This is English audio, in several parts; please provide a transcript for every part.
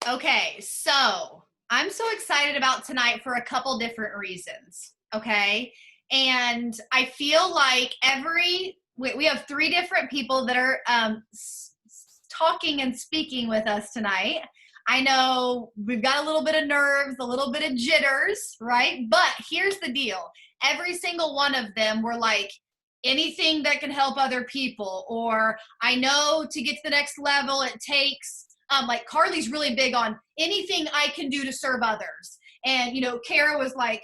Okay, so I'm so excited about tonight for a couple different reasons. Okay. And I feel like we have three different people that are talking and speaking with us tonight. I know we've got a little bit of nerves, a little bit of jitters, right? But here's the deal. Every single one of them were like, anything that can help other people, or I know to get to the next level, it takes like Carly's really big on anything I can do to serve others. And, Kara was like,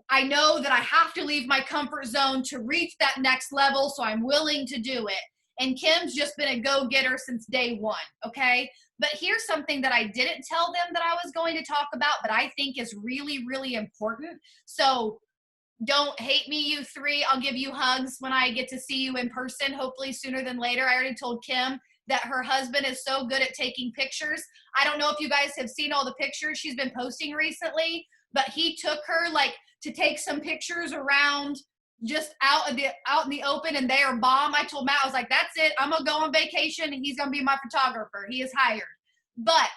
I know that I have to leave my comfort zone to reach that next level, so I'm willing to do it. And Kim's just been a go-getter since day one, okay? But here's something that I didn't tell them that I was going to talk about, but I think is really, really important. So don't hate me, you three. I'll give you hugs when I get to see you in person, hopefully sooner than later. I already told Kim that her husband is so good at taking pictures. I don't know if you guys have seen all the pictures she's been posting recently, but he took her like to take some pictures around just out in the open, and they are bomb. I told Matt, I was like, that's it. I'm gonna go on vacation and he's gonna be my photographer. He is hired. But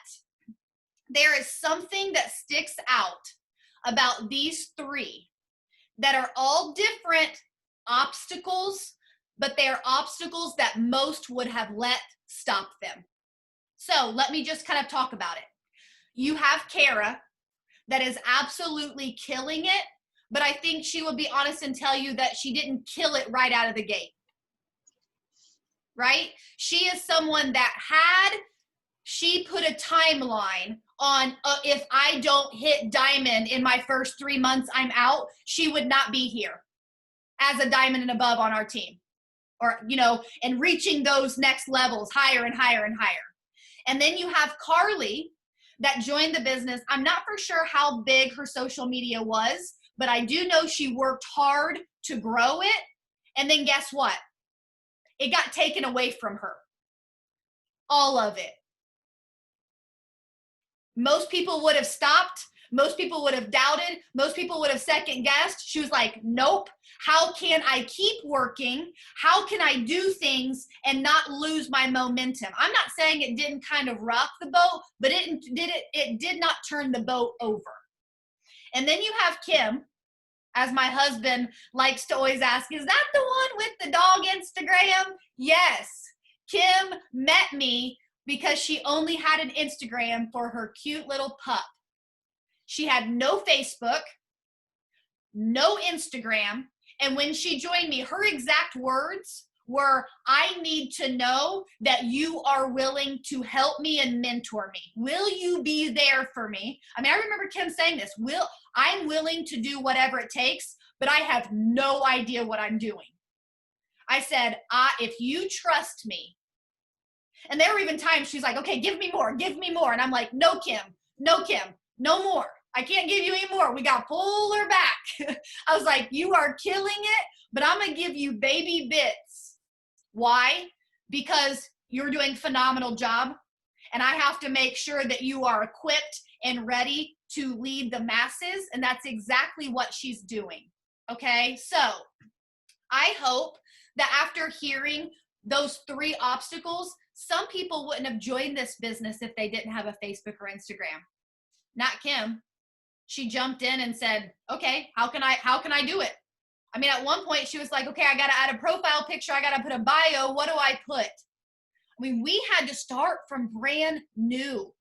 there is something that sticks out about these three that are all different obstacles, but they are obstacles that most would have let stop them. So let me just kind of talk about it. You have Kara that is absolutely killing it, but I think she will be honest and tell you that she didn't kill it right out of the gate. Right? She is someone that she put a timeline on if I don't hit diamond in my first 3 months, I'm out, she would not be here as a diamond and above on our team, or, and reaching those next levels higher and higher and higher. And then you have Carly that joined the business. I'm not for sure how big her social media was, but I do know she worked hard to grow it. And then guess what? It got taken away from her. All of it. Most people would have stopped. Most people would have doubted. Most people would have second guessed. She was like, nope. How can I keep working? How can I do things and not lose my momentum? I'm not saying it didn't kind of rock the boat, but it did not turn the boat over. And then you have Kim, as my husband likes to always ask, is that the one with the dog Instagram? Yes. Kim met me because she only had an Instagram for her cute little pup. She had no Facebook, no Instagram, and when she joined me, her exact words were, I need to know that you are willing to help me and mentor me. Will you be there for me? I mean, I remember Kim saying this, I'm willing to do whatever it takes, but I have no idea what I'm doing. I said, if you trust me, and there were even times she's like, okay, give me more. And I'm like, no, Kim, no more. I can't give you any more. We got to pull her back. I was like, you are killing it, but I'm going to give you baby bits. Why? Because you're doing a phenomenal job, and I have to make sure that you are equipped and ready to lead the masses, and that's exactly what she's doing. Okay, so I hope that after hearing those three obstacles, some people wouldn't have joined this business if they didn't have a Facebook or Instagram. Not Kim. She jumped in and said, okay, how can I do it? I mean, at one point she was like, okay, I got to add a profile picture. I got to put a bio. What do I put? I mean, we had to start from brand new.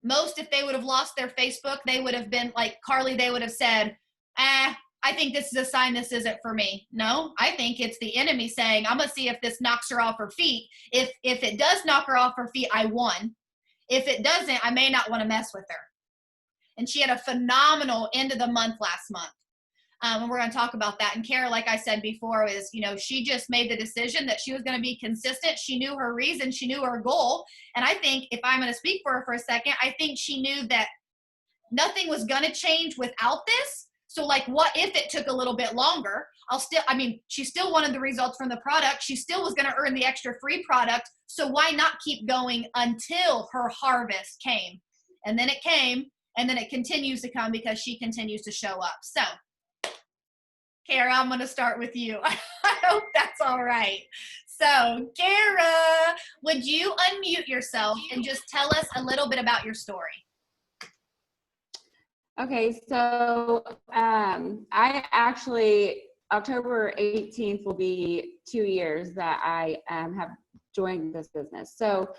Most, if they would have lost their Facebook, they would have been like Carly, they would have said, I think this is a sign this isn't for me. No, I think it's the enemy saying, I'm going to see if this knocks her off her feet. If it does knock her off her feet, I won. If it doesn't, I may not want to mess with her. And she had a phenomenal end of the month last month. And we're going to talk about that. And Kara, like I said before, is, she just made the decision that she was going to be consistent. She knew her reason. She knew her goal. And I think, if I'm going to speak for her for a second, I think she knew that nothing was going to change without this. So like, what if it took a little bit longer? She still wanted the results from the product. She still was going to earn the extra free product. So why not keep going until her harvest came? And then it came, and then it continues to come because she continues to show up. So Kara, I'm going to start with you. I hope that's all right. So, Kara, would you unmute yourself and just tell us a little bit about your story? Okay, so I actually, October 18th will be 2 years that I have joined this business. So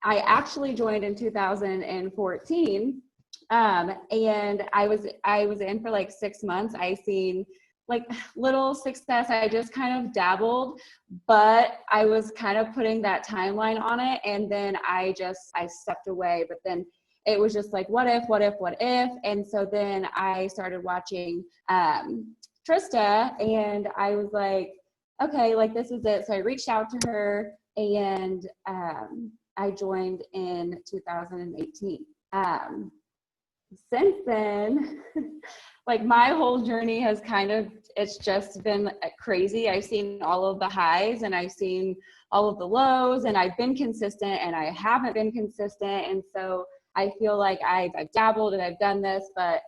I actually joined in 2014, and I was in for like 6 months. I seen like little success. I just kind of dabbled, but I was kind of putting that timeline on it, and then I stepped away. But then it was just like, what if? And so then I started watching Trista, and I was like, okay, like this is it. So I reached out to her, and I joined in 2018. Since then, like my whole journey has it's just been crazy. I've seen all of the highs and I've seen all of the lows, and I've been consistent and I haven't been consistent. And so I feel like I've dabbled and I've done this, but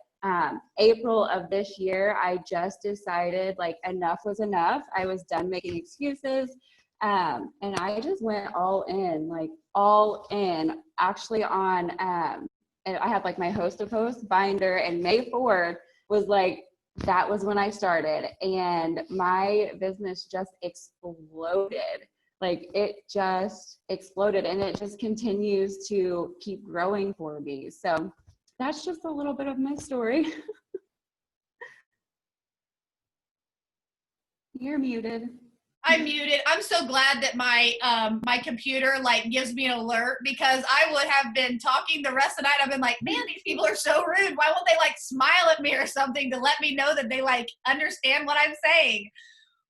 April of this year, I just decided like enough was enough. I was done making excuses. And I just went all in, actually on, and I had like my host to host binder, and May 4th was like, that was when I started, and my business just exploded. Like it just exploded, and it just continues to keep growing for me. So that's just a little bit of my story. You're muted. I'm muted. I'm so glad that my my computer like gives me an alert, because I would have been talking the rest of the night. I've been like, man, these people are so rude. Why won't they like smile at me or something to let me know that they like understand what I'm saying?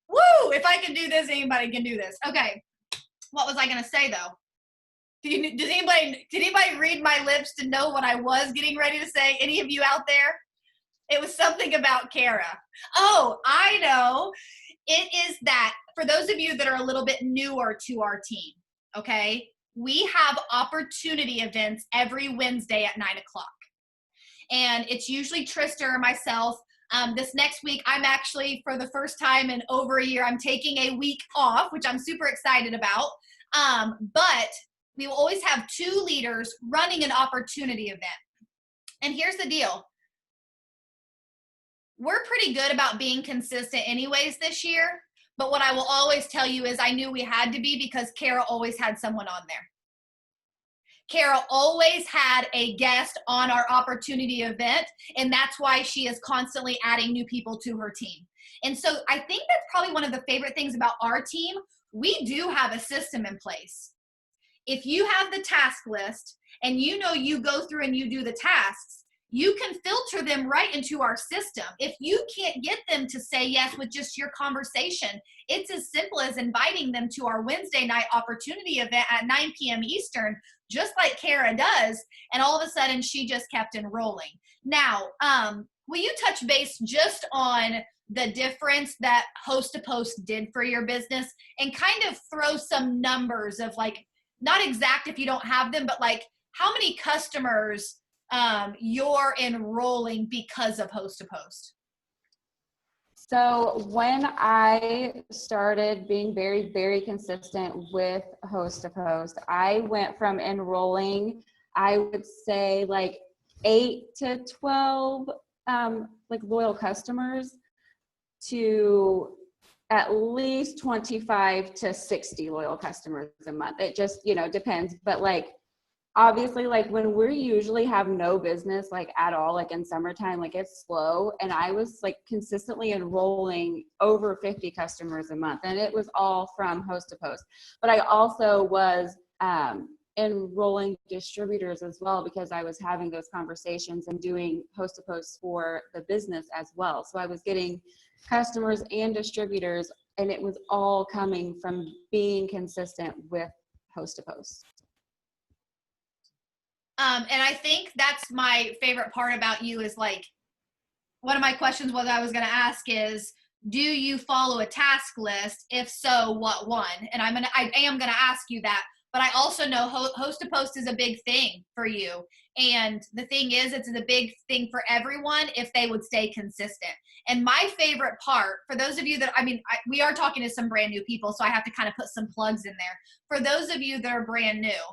Woo! If I can do this, anybody can do this. Okay. What was I gonna say though? Did anybody read my lips to know what I was getting ready to say? Any of you out there? It was something about Kara. Oh, I know. It is that for those of you that are a little bit newer to our team, okay, we have opportunity events every Wednesday at 9 o'clock. And it's usually Trista or myself. This next week, I'm actually, for the first time in over a year, I'm taking a week off, which I'm super excited about. But we will always have 2 leaders running an opportunity event. And here's the deal. We're pretty good about being consistent anyways this year, but what I will always tell you is I knew we had to be, because Kara always had someone on there. Kara always had a guest on our opportunity event, and that's why she is constantly adding new people to her team. And so I think that's probably one of the favorite things about our team. We do have a system in place. If you have the task list and you know you go through and you do the tasks, you can filter them right into our system. If you can't get them to say yes with just your conversation, it's as simple as inviting them to our Wednesday night opportunity event at 9 p.m. Eastern, just like Kara does. And all of a sudden, she just kept enrolling. Now, will you touch base just on the difference that Host to Post did for your business, and kind of throw some numbers of like, not exact if you don't have them, but like how many customers you're enrolling because of Host to Post? So when I started being very, very consistent with Host to Post, I went from enrolling, I would say like 8 to 12 like loyal customers, to at least 25 to 60 loyal customers a month. It just, depends. But like, obviously, like when we usually have no business like at all, like in summertime, like it's slow, and I was like consistently enrolling over 50 customers a month, and it was all from Host to Post. But I also was enrolling distributors as well, because I was having those conversations and doing Host to Post for the business as well. So I was getting customers and distributors, and it was all coming from being consistent with Host to Post. And I think that's my favorite part about you is like, one of my questions was I was going to ask is, do you follow a task list? If so, what one? And I am going to ask you that, but I also know host to post is a big thing for you. And the thing is, it's a big thing for everyone if they would stay consistent. And my favorite part, for those of you that, we are talking to some brand new people, so I have to kind of put some plugs in there. For those of you that are brand new,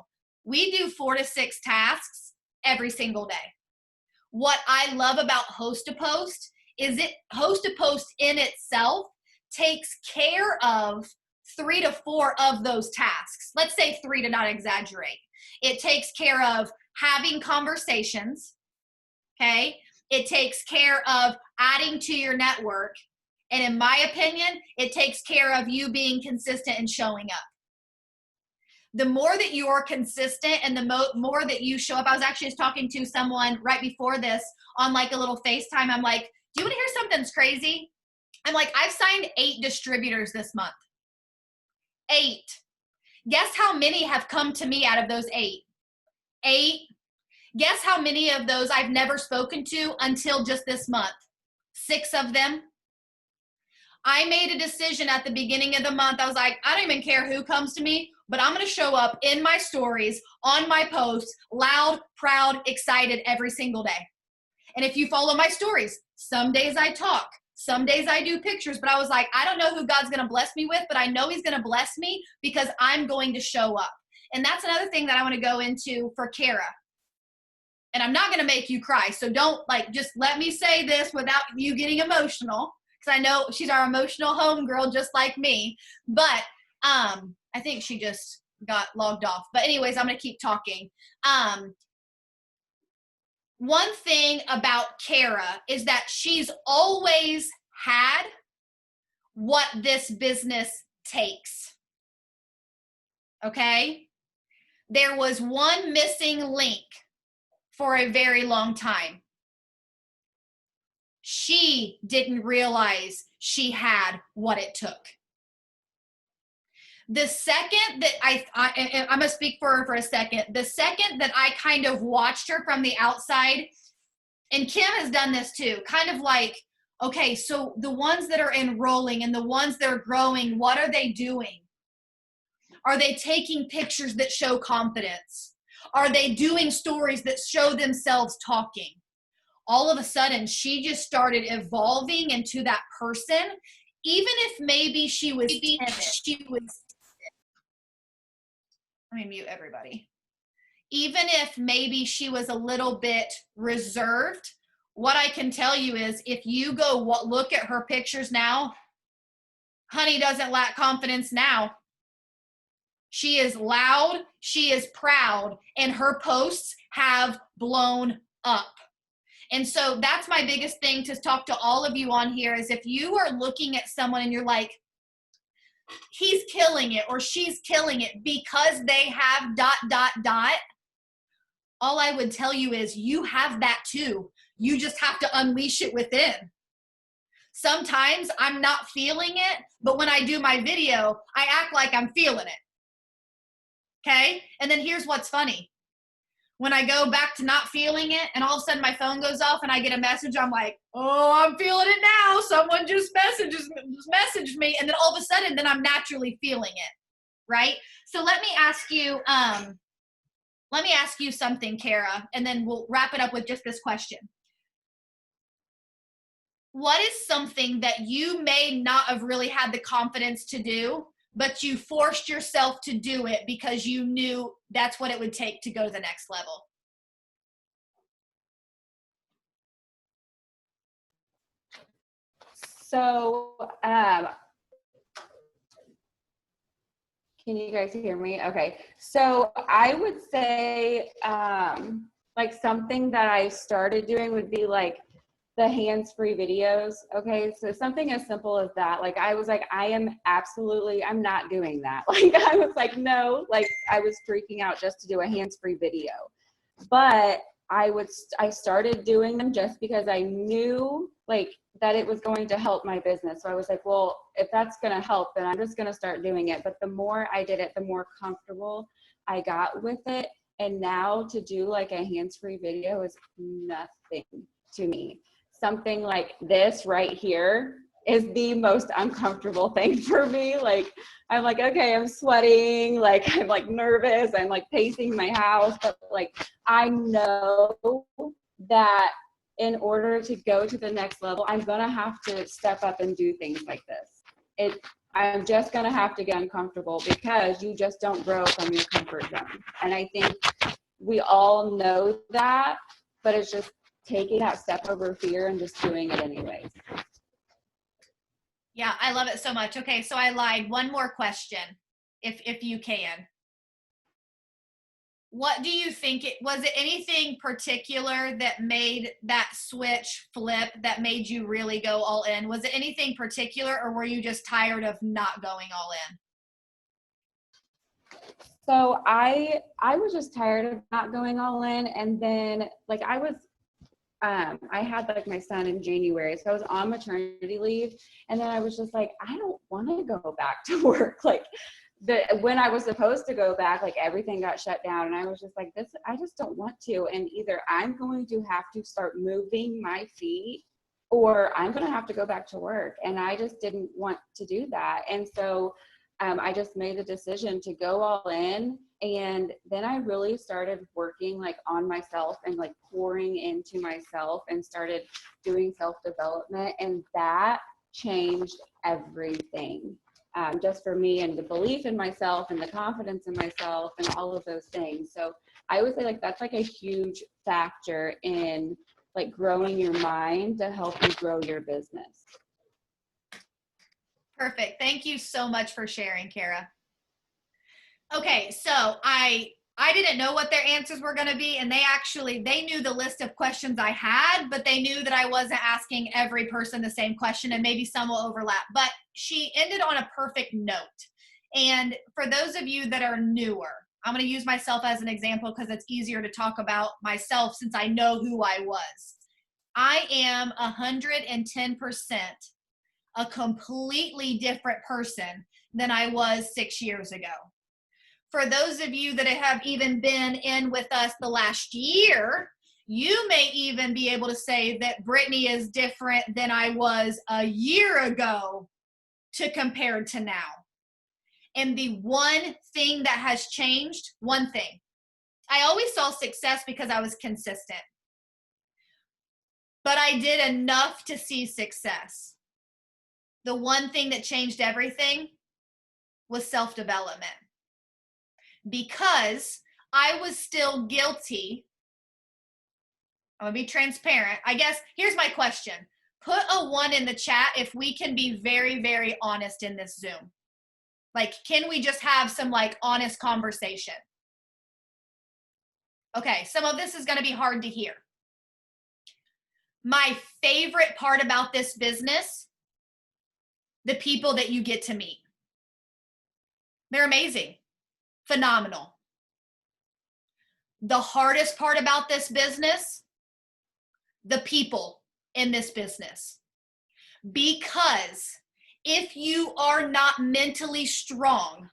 we do 4 to 6 tasks every single day. What I love about host to post is host to post in itself takes care of 3 to 4 of those tasks. Let's say 3 to not exaggerate. It takes care of having conversations, okay? It takes care of adding to your network. And in my opinion, it takes care of you being consistent and showing up. The more that you are consistent and the more that you show up. I was actually just talking to someone right before this on like a little FaceTime. I'm like, do you want to hear something's crazy? I'm like, I've signed 8 distributors this month. 8. Guess how many have come to me out of those 8? 8. Guess how many of those I've never spoken to until just this month? 6 of them. I made a decision at the beginning of the month. I was like, I don't even care who comes to me, but I'm going to show up in my stories, on my posts, loud, proud, excited every single day. And if you follow my stories, some days I talk, some days I do pictures, but I was like, I don't know who God's going to bless me with, but I know he's going to bless me because I'm going to show up. And that's another thing that I want to go into for Kara. And I'm not going to make you cry. So don't just let me say this without you getting emotional. Because I know she's our emotional homegirl just like me. But I think she just got logged off. But anyways, I'm going to keep talking. One thing about Kara is that she's always had what this business takes. Okay? There was one missing link for a very long time. She didn't realize she had what it took. The second that I'm going to speak for her for a second. The second that I kind of watched her from the outside, and Kim has done this too, kind of like, okay, so the ones that are enrolling and the ones that are growing, what are they doing? Are they taking pictures that show confidence? Are they doing stories that show themselves talking? All of a sudden, she just started evolving into that person, even if maybe she was timid. Let me mute everybody. Even if maybe she was a little bit reserved, what I can tell you is if you go look at her pictures now, honey doesn't lack confidence now. She is loud, she is proud, and her posts have blown up. And so that's my biggest thing to talk to all of you on here is if you are looking at someone and you're like, he's killing it or she's killing it because they have ... All I would tell you is you have that too. You just have to unleash it within. Sometimes I'm not feeling it, but when I do my video, I act like I'm feeling it. Okay? And then here's what's funny. When I go back to not feeling it and all of a sudden my phone goes off and I get a message, I'm like, oh, I'm feeling it now. Someone just messaged me. And then all of a sudden, then I'm naturally feeling it, right? So let me ask you something, Kara, and then we'll wrap it up with just this question. What is something that you may not have really had the confidence to do, but you forced yourself to do it because you knew that's what it would take to go to the next level? So, can you guys hear me? Okay. So I would say, like something that I started doing would be like the hands-free videos. Okay. So something as simple as that. Like I was like, I'm not doing that. Like I was like, no, like I was freaking out just to do a hands-free video. But I started doing them just because I knew like that it was going to help my business. So I was like, well, if that's going to help, then I'm just going to start doing it. But the more I did it, the more comfortable I got with it. And now to do like a hands-free video is nothing to me. Something like this right here is the most uncomfortable thing for me. Like, I'm like, okay, I'm sweating, like I'm like nervous, I'm like pacing my house, but like I know that in order to go to the next level, I'm gonna have to step up and do things like this. I'm just gonna have to get uncomfortable because you just don't grow from your comfort zone. And I think we all know that, but it's just taking that step over fear and just doing it anyways. Yeah, I love it so much. Okay, so I lied. One more question, if you can. What do you think was it anything particular that made that switch flip that made you really go all in? Was it anything particular, or were you just tired of not going all in? So I was just tired of not going all in, and then like I had like my son in January, so I was on maternity leave, and then I was just like, I don't want to go back to work. Like when I was supposed to go back, like everything got shut down, and I was just like, I just don't want to. And either I'm going to have to start moving my feet, or I'm going to have to go back to work. And I just didn't want to do that. And so I just made the decision to go all in. And then I really started working like on myself and like pouring into myself and started doing self-development. And that changed everything, just for me, and the belief in myself and the confidence in myself and all of those things. So I would say like that's like a huge factor in like growing your mind to help you grow your business. Perfect. Thank you so much for sharing, Kara. Okay, so I didn't know what their answers were going to be, and they knew the list of questions I had, but they knew that I wasn't asking every person the same question, and maybe some will overlap. But she ended on a perfect note. And for those of you that are newer, I'm going to use myself as an example because it's easier to talk about myself since I know who I was. I am 110% a completely different person than I was 6 years ago. For those of you that have even been in with us the last year, you may even be able to say that Brittany is different than I was a year ago to compared to now. And the one thing that has changed, one thing, I always saw success because I was consistent. But I did enough to see success. The one thing that changed everything was self-development. Because I was still guilty. I'm going to be transparent. I guess here's my question. Put a 1 in the chat if we can be very, very honest in this Zoom. Like, can we just have some like honest conversation? Okay, some of this is going to be hard to hear. My favorite part about this business, the people that you get to meet. They're amazing, phenomenal. The hardest part about this business, the people in this business. Because if you are not mentally strong,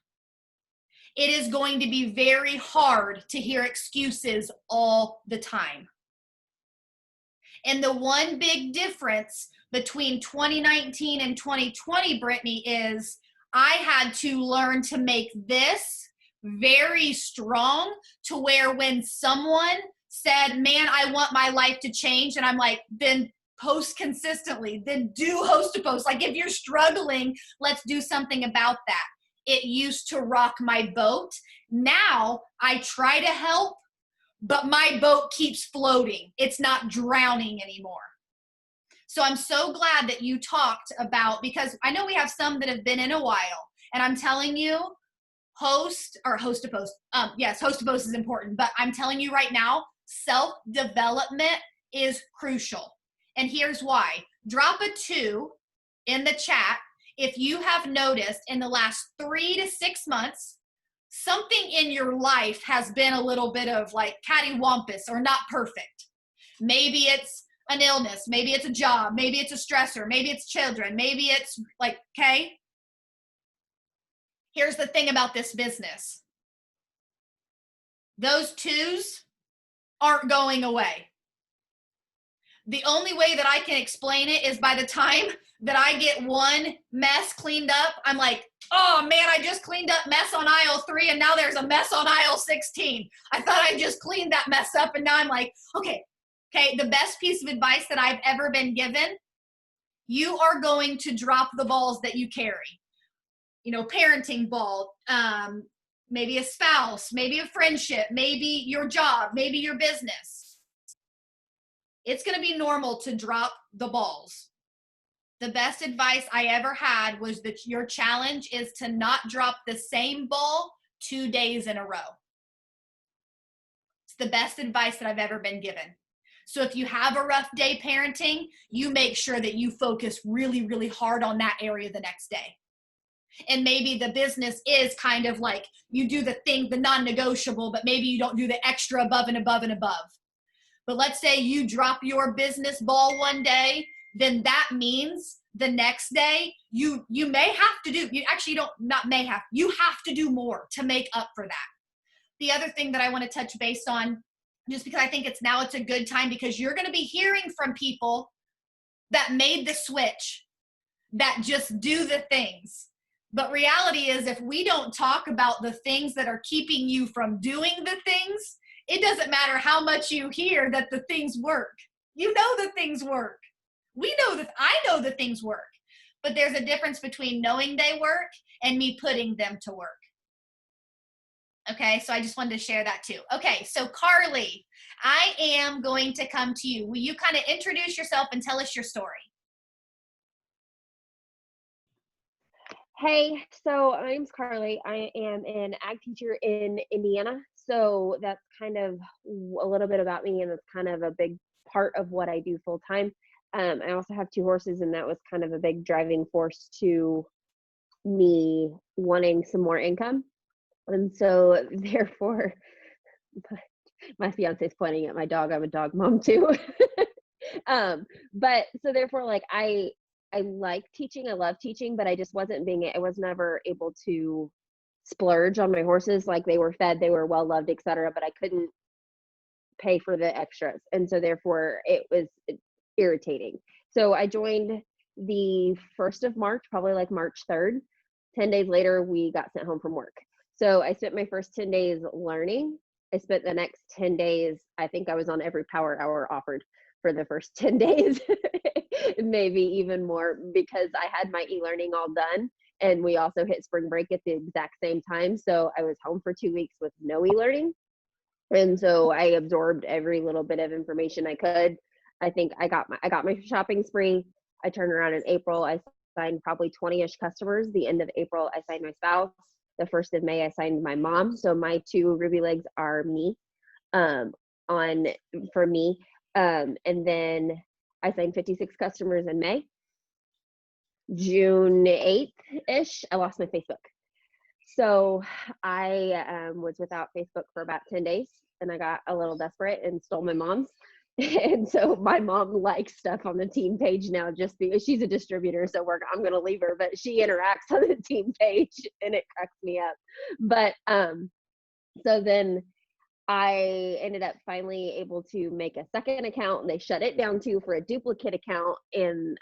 it is going to be very hard to hear excuses all the time. And the one big difference between 2019 and 2020, Brittany, is I had to learn to make this very strong to where when someone said, man, I want my life to change, and I'm like, then post consistently, then do host a post. Like if you're struggling, let's do something about that. It used to rock my boat. Now I try to help, but my boat keeps floating. It's not drowning anymore. So I'm so glad that you talked about, because I know we have some that have been in a while, and I'm telling you, host a post. Yes, host a post is important, but I'm telling you right now, self-development is crucial. And here's why. Drop a 2 in the chat if you have noticed in the last 3 to 6 months, something in your life has been a little bit of like cattywampus or not perfect. Maybe it's an illness, maybe it's a job, maybe it's a stressor, maybe it's children, maybe it's like, okay? Here's the thing about this business. Those 2s aren't going away. The only way that I can explain it is by the time that I get one mess cleaned up, I'm like, oh man, I just cleaned up mess on aisle 3 and now there's a mess on aisle 16. I thought I just cleaned that mess up and now I'm like, okay, the best piece of advice that I've ever been given, you are going to drop the balls that you carry. You know, parenting ball, maybe a spouse, maybe a friendship, maybe your job, maybe your business. It's going to be normal to drop the balls. The best advice I ever had was that your challenge is to not drop the same ball 2 days in a row. It's the best advice that I've ever been given. So if you have a rough day parenting, you make sure that you focus really, really hard on that area the next day. And maybe the business is kind of like you do the thing, the non-negotiable, but maybe you don't do the extra above and above and above. But let's say you drop your business ball one day, then that means the next day you may have to do, you actually don't, not may have, you have to do more to make up for that. The other thing that I want to touch base on, just because I think it's a good time, because you're going to be hearing from people that made the switch, that just do the things. But reality is, if we don't talk about the things that are keeping you from doing the things, it doesn't matter how much you hear that the things work. You know the things work. We know that, I know the things work. But there's a difference between knowing they work and me putting them to work. Okay, so I just wanted to share that too. Okay, so Carly, I am going to come to you. Will you kind of introduce yourself and tell us your story? Hey, so my name's Carly. I am an ag teacher in Indiana. So that's kind of a little bit about me, and that's kind of a big part of what I do full time. I also have 2 horses, and that was kind of a big driving force to me wanting some more income. And so therefore, my fiance is pointing at my dog. I'm a dog mom too. But so therefore, like I like teaching, I love teaching, but I just I was never able to splurge on my horses. Like, they were fed, they were well loved, etc., but I couldn't pay for the extras. And so therefore it was irritating. So I joined the 1st of March, probably like March 3rd. 10 days later, we got sent home from work. So I spent my first 10 days learning. I spent the next 10 days, I think I was on every power hour offered for the first 10 days, maybe even more, because I had my e-learning all done. And we also hit spring break at the exact same time. So I was home for 2 weeks with no e-learning. And so I absorbed every little bit of information I could. I think I got my shopping spree. I turned around in April. I signed probably 20-ish customers. The end of April, I signed my spouse. The 1st of May, I signed my mom. So my 2 ruby legs are me, for me. And then I signed 56 customers in May. June 8th-ish, I lost my Facebook. So I was without Facebook for about 10 days, and I got a little desperate and stole my mom's. And so my mom likes stuff on the team page now, just because she's a distributor. So I'm going to leave her, but she interacts on the team page, and it cracks me up. But so then I ended up finally able to make a second account, and they shut it down too for a duplicate account. And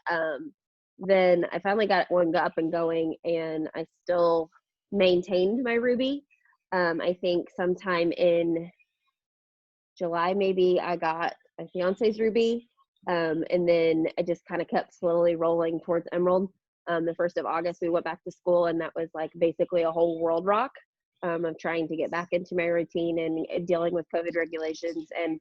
then I finally got one up and going, and I still maintained my Ruby. I think sometime in July, maybe, I got my fiance's Ruby. And then I just kind of kept slowly rolling towards Emerald. The 1st of August, we went back to school, and that was like basically a whole world rock of trying to get back into my routine and dealing with COVID regulations. And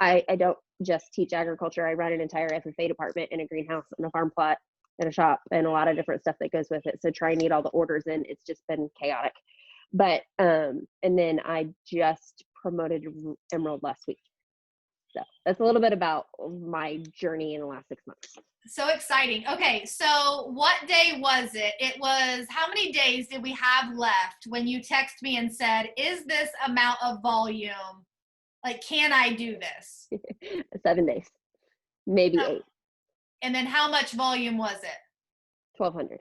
I don't just teach agriculture. I run an entire FFA department in a greenhouse and a farm plot and a shop and a lot of different stuff that goes with it. So trying to get all the orders in, it's just been chaotic. But and then I just promoted Emerald last week. So that's a little bit about my journey in the last 6 months. So exciting. Okay, so what day was it? It was, how many days did we have left when you texted me and said, is this amount of volume, like, can I do this? 7 days, maybe 8. And then how much volume was it? 1,200.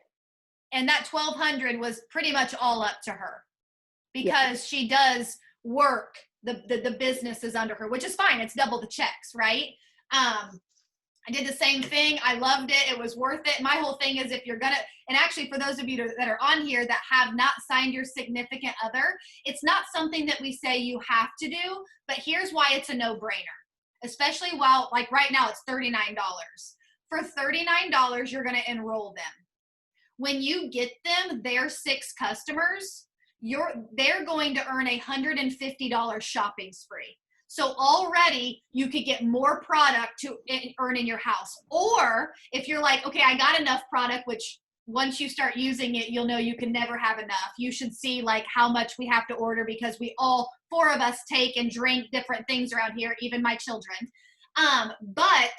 And that 1,200 was pretty much all up to her, because Yeah. she does work. The business is under her, which is fine. It's double the checks, right? I did the same thing. I loved it. It was worth it. My whole thing is if you're going to, and actually for those of you that are on here that have not signed your significant other, it's not something that we say you have to do, but here's why it's a no-brainer. Especially while, like right now, it's $39. For $39, you're going to enroll them. When you get them, their 6 customers, they're going to earn $150 shopping spree. So already you could get more product to earn in your house. Or if you're like, okay, I got enough product, which once you start using it, you'll know you can never have enough. You should see like how much we have to order because we all 4 of us take and drink different things around here, even my children. But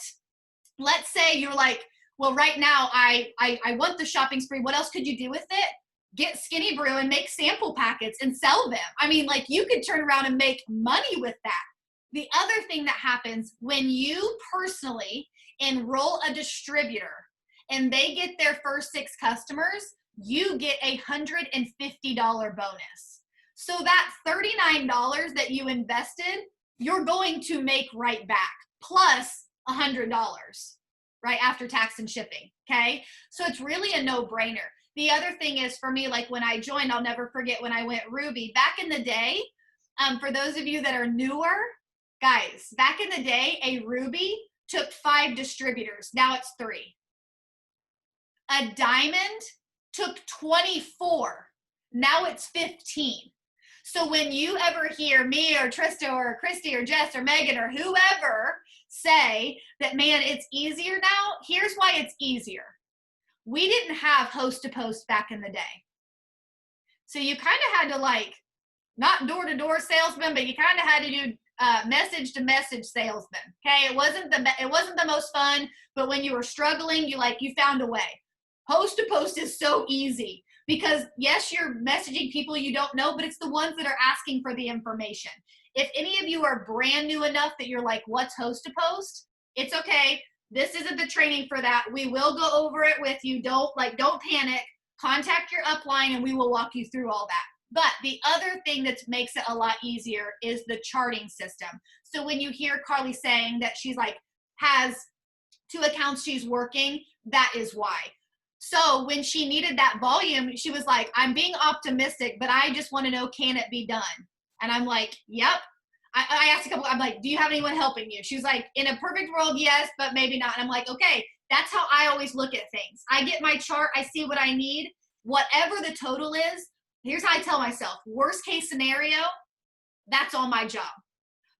let's say you're like, well, right now I want the shopping spree. What else could you do with it? Get Skinny Brew and make sample packets and sell them. I mean, like you could turn around and make money with that. The other thing that happens when you personally enroll a distributor and they get their first 6 customers, you get $150 bonus. So that $39 that you invested, you're going to make right back plus $100, right, after tax and shipping, okay? So it's really a no-brainer. The other thing is for me, like when I joined, I'll never forget when I went Ruby. Back in the day, for those of you that are newer, guys, back in the day, a Ruby took 5 distributors. Now it's 3. A Diamond took 24. Now it's 15. So when you ever hear me or Trista or Christy or Jess or Megan or whoever say that, man, it's easier now, here's why it's easier. We didn't have host to post back in the day. So you kind of had to like, not door-to-door salesman, but you kind of had to do message-to-message salesman. Okay, it wasn't the most fun, but when you were struggling, you found a way. Host-to-post is so easy because yes, you're messaging people you don't know, but it's the ones that are asking for the information. If any of you are brand new enough that you're like, what's host-to-post? It's okay. This isn't the training for that. We will go over it with you. Don't panic. Contact your upline and we will walk you through all that. But the other thing that makes it a lot easier is the charting system. So when you hear Carly saying that she's like, has 2 accounts she's working, that is why. So when she needed that volume, she was like, I'm being optimistic, but I just want to know, can it be done? And I'm like, yep. I asked a couple, I'm like, do you have anyone helping you? She was like, in a perfect world, yes, but maybe not. And I'm like, okay, that's how I always look at things. I get my chart, I see what I need. Whatever the total is, here's how I tell myself, worst case scenario, that's all my job.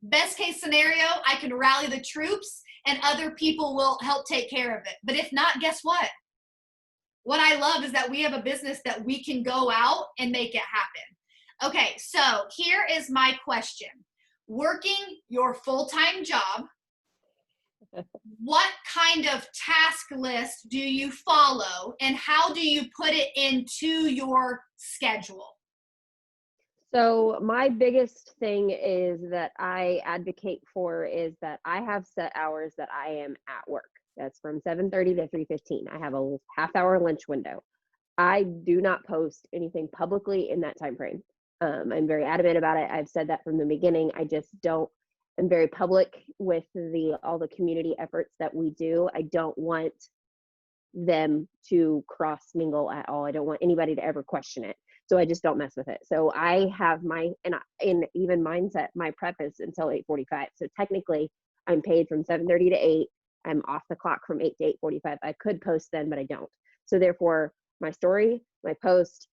Best case scenario, I can rally the troops and other people will help take care of it. But if not, guess what? What I love is that we have a business that we can go out and make it happen. Okay, so here is my question. Working your full-time job, what kind of task list do you follow and how do you put it into your schedule? So my biggest thing is that I advocate for is that I have set hours that I am at work. That's from 7:30 to 3:15. I have a half-hour lunch window. I do not post anything publicly in that time frame. I'm very adamant about it. I've said that from the beginning. I just don't. I'm very public with all the community efforts that we do. I don't want them to cross mingle at all. I don't want anybody to ever question it. So I just don't mess with it. So I have and even mindset, my prep is until 8:45. So technically I'm paid from 7:30 to 8. I'm off the clock from 8 to 8:45. I could post then, but I don't. So therefore my story, my post,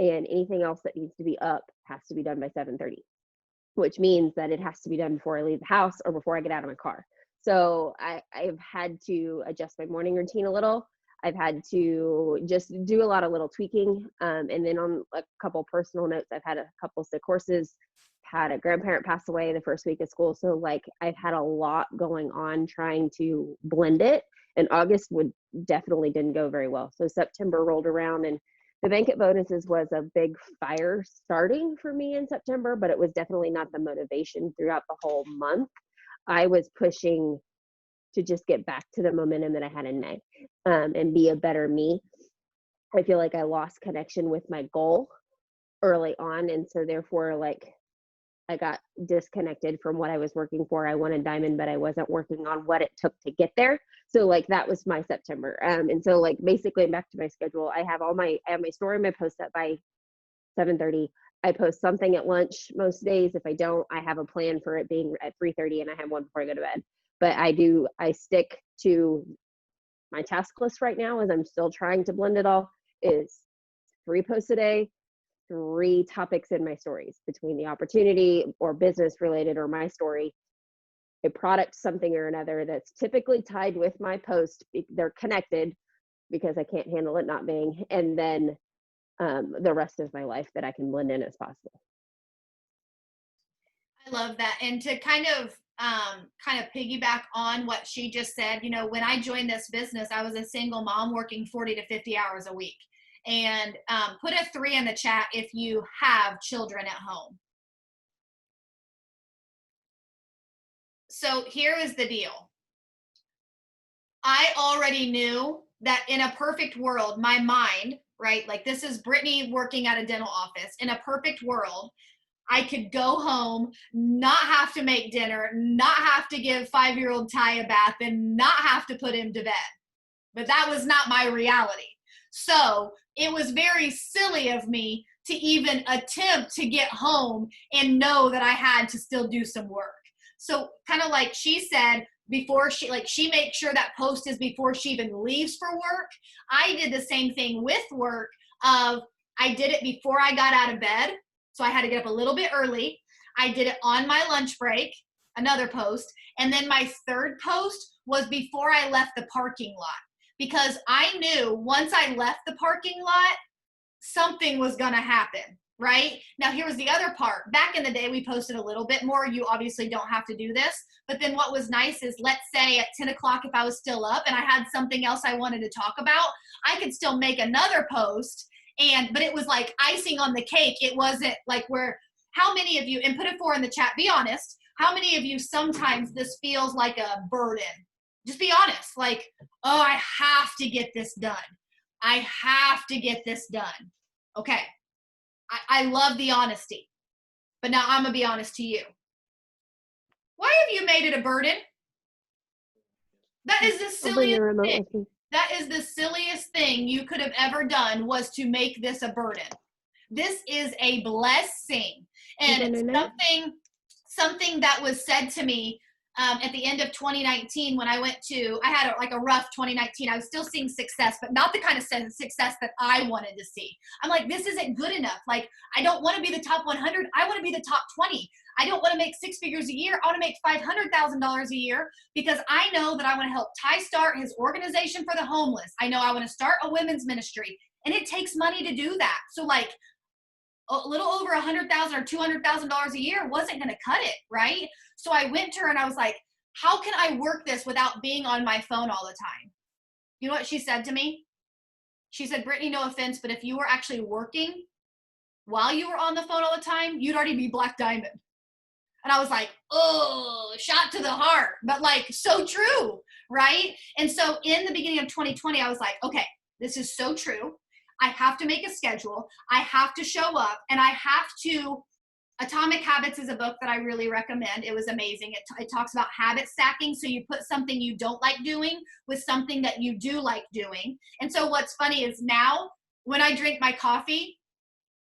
and anything else that needs to be up has to be done by 7:30, which means that it has to be done before I leave the house or before I get out of my car. So I've had to adjust my morning routine a little. I've had to just do a lot of little tweaking. And then on a couple personal notes, I've had a couple sick horses, had a grandparent pass away the first week of school. So like I've had a lot going on trying to blend it. And August definitely didn't go very well. So September rolled around and the banquet bonuses was a big fire starting for me in September, but it was definitely not the motivation throughout the whole month. I was pushing to just get back to the momentum that I had in May and be a better me. I feel like I lost connection with my goal early on. And so therefore, like I got disconnected from what I was working for. I wanted Diamond, but I wasn't working on what it took to get there. So like that was my September. And so like basically back to my schedule, I have my story, my post up by 7:30. I post something at lunch most days. If I don't, I have a plan for it being at 3:30, and I have one before I go to bed. But I stick to my task list right now, as I'm still trying to blend it all, is 3 posts a day, 3 topics in my stories, between the opportunity or business related or my story, a product, something or another that's typically tied with my post. They're connected because I can't handle it not being, and then the rest of my life that I can blend in as possible. I love that. And to kind of piggyback on what she just said, you know, when I joined this business, I was a single mom working 40 to 50 hours a week. And put a 3 in the chat if you have children at home. So here is the deal. I already knew that in a perfect world, my mind, right? Like this is Brittany working at a dental office. In a perfect world, I could go home, not have to make dinner, not have to give 5-year-old Ty a bath, and not have to put him to bed. But that was not my reality. So it was very silly of me to even attempt to get home and know that I had to still do some work. So kind of like she said, before she makes sure that post is before she even leaves for work. I did the same thing with work of I did it before I got out of bed. So I had to get up a little bit early. I did it on my lunch break, another post. And then my third post was before I left the parking lot, because I knew once I left the parking lot, something was going to happen. Right? Now, here was the other part. Back in the day, we posted a little bit more. You obviously don't have to do this. But then what was nice is, let's say at 10 o'clock, if I was still up and I had something else I wanted to talk about, I could still make another post. But it was like icing on the cake. It wasn't like how many of you, and put a 4 in the chat, be honest, how many of you sometimes this feels like a burden? Just be honest. Like, oh, I have to get this done. I have to get this done. Okay. I love the honesty, but now I'm going to be honest to you. Why have you made it a burden? That is the silliest thing. That is the silliest thing you could have ever done, was to make this a burden. This is a blessing. And something that was said to me at the end of 2019, when I had a rough 2019. I was still seeing success, but not the kind of success that I wanted to see. I'm like, this isn't good enough. Like, I don't want to be the top 100. I want to be the top 20. I don't want to make 6 figures a year. I want to make $500,000 a year, because I know that I want to help Ty start his organization for the homeless. I know I want to start a women's ministry, and it takes money to do that. So like a little over $100,000 or $200,000 a year wasn't going to cut it, right? So I went to her and I was like, how can I work this without being on my phone all the time? You know what she said to me? She said, Brittany, no offense, but if you were actually working while you were on the phone all the time, you'd already be Black Diamond. And I was like, oh, shot to the heart, but like so true, right? And so in the beginning of 2020, I was like, okay, this is so true. I have to make a schedule. I have to show up, and I have to. Atomic Habits is a book that I really recommend. It was amazing. It talks about habit stacking. So you put something you don't like doing with something that you do like doing. And so what's funny is now when I drink my coffee,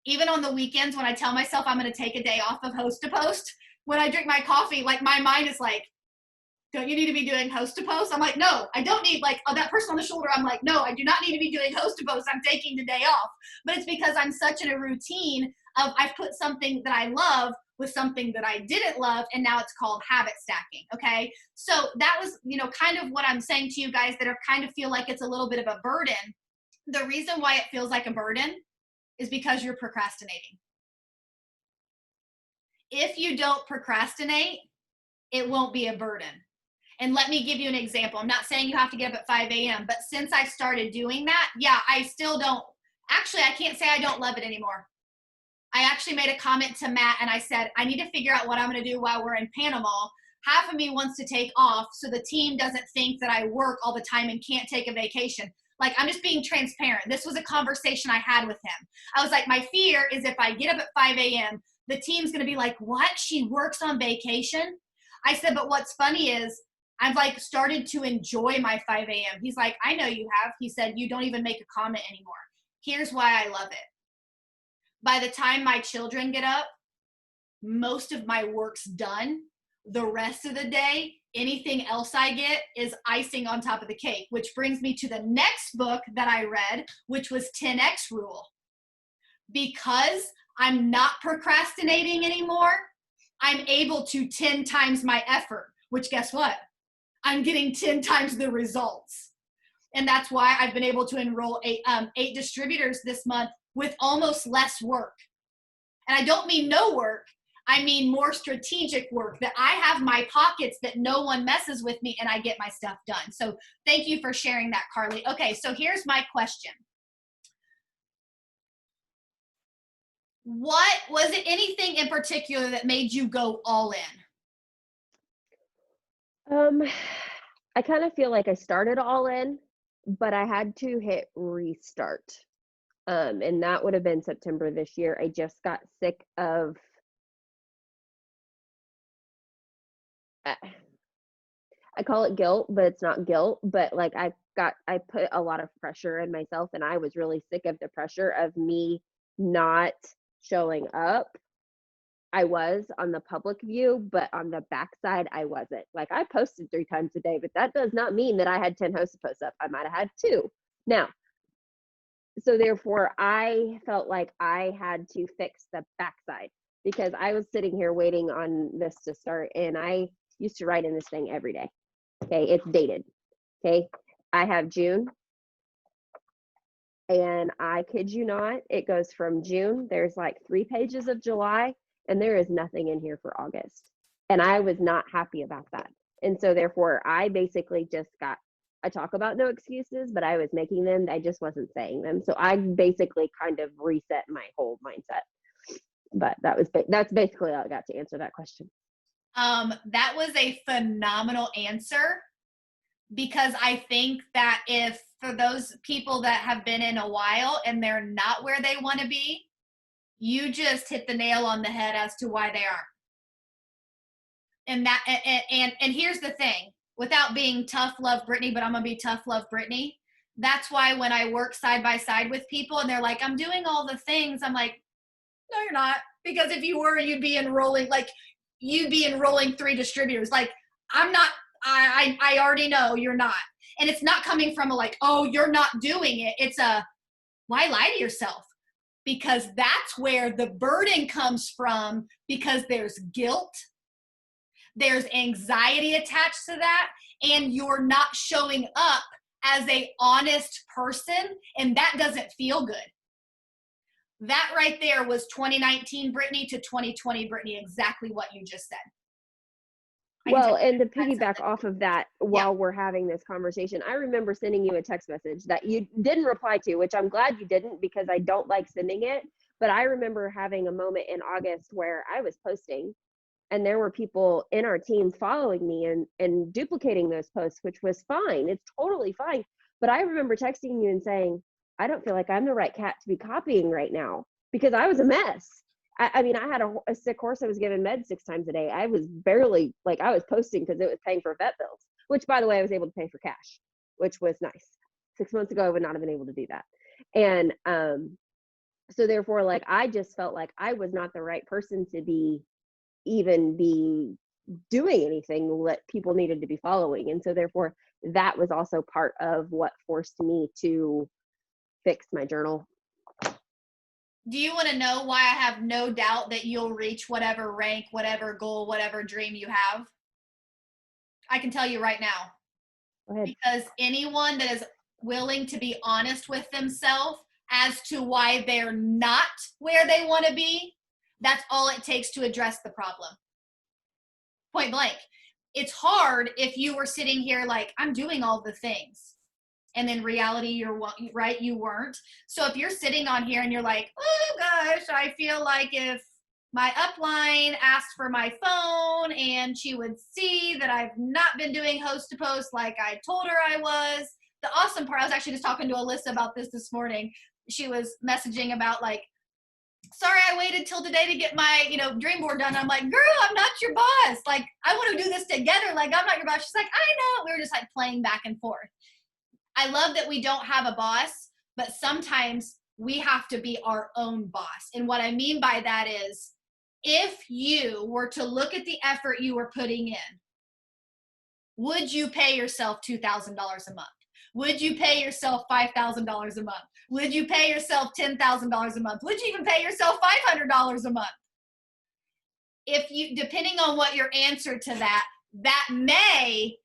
even on the weekends when I tell myself I'm going to take a day off of host to post, when I drink my coffee, like my mind is like, don't you need to be doing host to post? I'm like, no, I don't need, like, that person on the shoulder. I'm like, no, I do not need to be doing host to post. I'm taking the day off. But it's because I'm such in a routine of I've put something that I love with something that I didn't love, and now it's called habit stacking. Okay. So that was, kind of what I'm saying to you guys that are kind of feel like it's a little bit of a burden. The reason why it feels like a burden is because you're procrastinating. If you don't procrastinate, it won't be a burden. And let me give you an example. I'm not saying you have to get up at 5 a.m., but since I started doing that, I still don't. Actually, I can't say I don't love it anymore. I actually made a comment to Matt, and I said, I need to figure out what I'm going to do while we're in Panama. Half of me wants to take off so the team doesn't think that I work all the time and can't take a vacation. Like, I'm just being transparent. This was a conversation I had with him. I was like, my fear is if I get up at 5 a.m., the team's going to be like, what? She works on vacation? I said, but what's funny is I've like started to enjoy my 5 a.m. He's like, I know you have. He said, you don't even make a comment anymore. Here's why I love it. By the time my children get up, most of my work's done. The rest of the day, anything else I get is icing on top of the cake, which brings me to the next book that I read, which was 10X Rule. Because I'm not procrastinating anymore, I'm able to 10 times my effort, which guess what? I'm getting 10 times the results. And that's why I've been able to enroll eight distributors this month with almost less work. And I don't mean no work. I mean more strategic work, that I have my pockets that no one messes with me and I get my stuff done. So thank you for sharing that, Carly. Okay, so here's my question. What was it, anything in particular that made you go all in? I kind of feel like I started all in, but I had to hit restart. And that would have been September this year. I just got sick of I call it guilt, but it's not guilt, but like I put a lot of pressure in myself, and I was really sick of the pressure of me not showing up. I was on the public view, but on the backside, I wasn't. Like I posted 3 times a day, but that does not mean that I had 10 host posts up. I might have had 2. Now, so therefore I felt like I had to fix the backside, because I was sitting here waiting on this to start, and I used to write in this thing every day. Okay, it's dated. Okay, I have June, and I kid you not, it goes from June, there's like 3 pages of July, and there is nothing in here for August. And I was not happy about that. And so therefore I basically just I talk about no excuses, but I was making them, I just wasn't saying them. So I basically kind of reset my whole mindset. But that's basically all I got to answer that question. That was a phenomenal answer, because I think that if for those people that have been in a while and they're not where they want to be, you just hit the nail on the head as to why they aren't. And here's the thing, without being tough love Brittany, but I'm gonna be tough love Brittany. That's why when I work side by side with people and they're like, I'm doing all the things, I'm like, no, you're not. Because if you were, you'd be enrolling 3 distributors. Like, I'm not, I already know you're not. And it's not coming from a like, oh, you're not doing it. It's a, why lie to yourself? Because that's where the burden comes from, because there's guilt, there's anxiety attached to that, and you're not showing up as a honest person, and that doesn't feel good. That right there was 2019 Brittany to 2020 Brittany, exactly what you just said. Well, and to piggyback off of that, while we're having this conversation, I remember sending you a text message that you didn't reply to, which I'm glad you didn't, because I don't like sending it. But I remember having a moment in August where I was posting, and there were people in our team following me and duplicating those posts, which was fine. It's totally fine. But I remember texting you and saying, I don't feel like I'm the right cat to be copying right now, because I was a mess. I mean, I had a sick horse. I was given meds 6 times a day. I was barely, like, I was posting because it was paying for vet bills, which, by the way, I was able to pay for cash, which was nice. 6 months ago, I would not have been able to do that. And so therefore, like, I just felt like I was not the right person to be doing anything that people needed to be following. And so therefore, that was also part of what forced me to fix my journal. Do you want to know why I have no doubt that you'll reach whatever rank, whatever goal, whatever dream you have? I can tell you right now. Go ahead. Because anyone that is willing to be honest with themselves as to why they're not where they want to be, that's all it takes to address the problem. Point blank. It's hard if you were sitting here like, I'm doing all the things. And in reality, you're right, you weren't. So if you're sitting on here and you're like, oh gosh, I feel like if my upline asked for my phone and she would see that I've not been doing host to post like I told her I was. The awesome part, I was actually just talking to Alyssa about this morning. She was messaging about like, sorry, I waited till today to get my, dream board done. I'm like, girl, I'm not your boss. Like, I want to do this together. Like, I'm not your boss. She's like, I know. We were just like playing back and forth. I love that we don't have a boss, but sometimes we have to be our own boss. And what I mean by that is, if you were to look at the effort you were putting in, would you pay yourself $2,000 a month? Would you pay yourself $5,000 a month? Would you pay yourself $10,000 a month? Would you even pay yourself $500 a month? If you, depending on what your answer to that may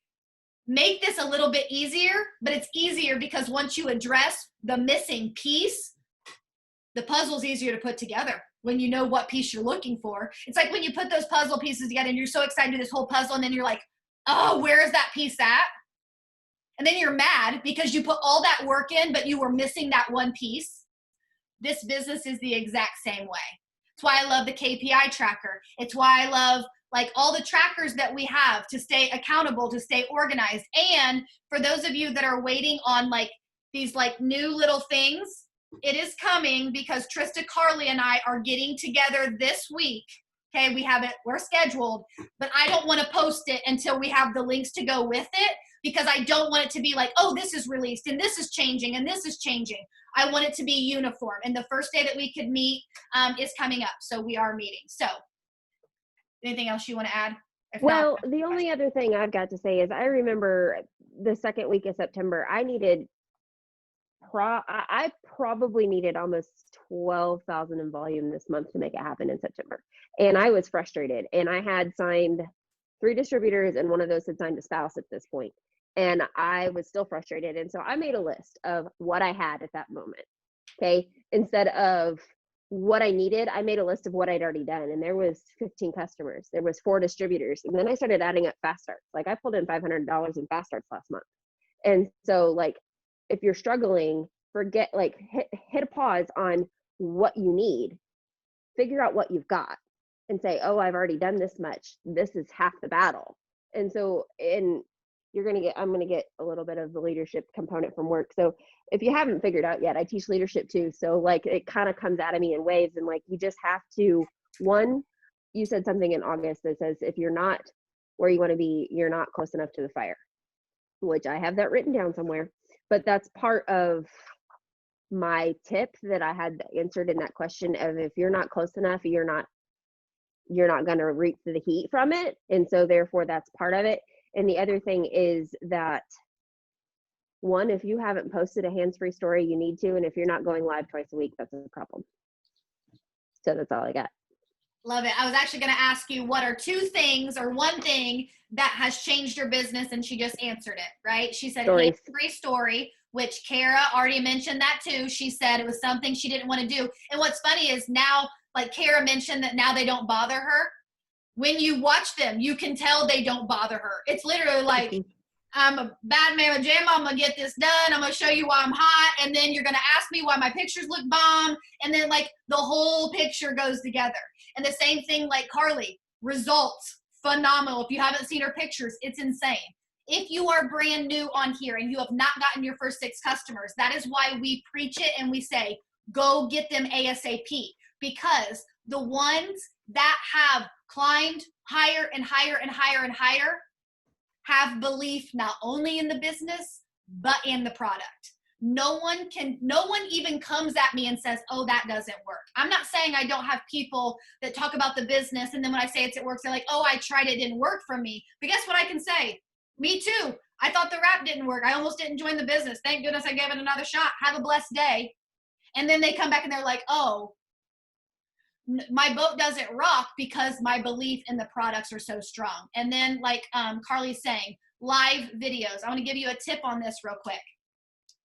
make this a little bit easier, but it's easier because once you address the missing piece, the puzzle's easier to put together when you know what piece you're looking for. It's like when you put those puzzle pieces together and you're so excited to do this whole puzzle, and then you're like, oh, where is that piece at? And then you're mad because you put all that work in, but you were missing that one piece. This business is the exact same way. It's why I love the KPI tracker. It's why I love like all the trackers that we have to stay accountable, to stay organized. And for those of you that are waiting on like these like new little things, it is coming because Trista Carly and I are getting together this week. Okay, we're scheduled, but I don't want to post it until we have the links to go with it, because I don't want it to be like, oh, this is released and this is changing and this is changing. I want it to be uniform. And the first day that we could meet is coming up. So we are meeting. So anything else you want to add? Well, the only other thing I've got to say is I remember the second week of September, I probably needed almost 12,000 in volume this month to make it happen in September. And I was frustrated, and I had signed 3 distributors, and one of those had signed a spouse at this point. And I was still frustrated. And so I made a list of what I had at that moment. Okay. Instead of what I needed, I made a list of what I'd already done. And there was 15 customers. There was 4 distributors. And then I started adding up fast starts. Like I pulled in $500 in fast starts last month. And so like, if you're struggling, forget, like hit a pause on what you need, figure out what you've got and say, oh, I've already done this much. This is half the battle. And so, I'm going to get a little bit of the leadership component from work. So if you haven't figured out yet, I teach leadership too. So like, it kind of comes out of me in waves, and like, you just have to, you said something in August that says, if you're not where you want to be, you're not close enough to the fire, which I have that written down somewhere. But that's part of my tip that I had answered in that question of, if you're not close enough, you're not going to reap the heat from it. And so therefore that's part of it. And the other thing is that, one, if you haven't posted a hands-free story, you need to. And if you're not going live twice a week, that's a problem. So that's all I got. Love it. I was actually going to ask you, what are 2 things or 1 thing that has changed your business? And she just answered it, right? She said hands-free story, which Kara already mentioned that too. She said it was something she didn't want to do. And what's funny is now, like Kara mentioned that now they don't bother her. When you watch them, you can tell they don't bother her. It's literally like, I'm a bad mama jam. I'm going to get this done. I'm going to show you why I'm hot. And then you're going to ask me why my pictures look bomb. And then like the whole picture goes together. And the same thing, like Carly, results, phenomenal. If you haven't seen her pictures, it's insane. If you are brand new on here and you have not gotten your first 6 customers, that is why we preach it and we say, go get them ASAP. Because the ones that have climbed higher and higher and higher and higher have belief not only in the business, but in the product. No one even comes at me and says, oh, that doesn't work. I'm not saying I don't have people that talk about the business, and then when I say it works, they're like, oh, I tried it, didn't work for me. But guess what I can say? Me too. I thought the wrap didn't work. I almost didn't join the business. Thank goodness I gave it another shot. Have a blessed day. And then they come back and they're like, oh, my boat doesn't rock because my belief in the products are so strong. And then like Carly's saying, live videos. I want to give you a tip on this real quick.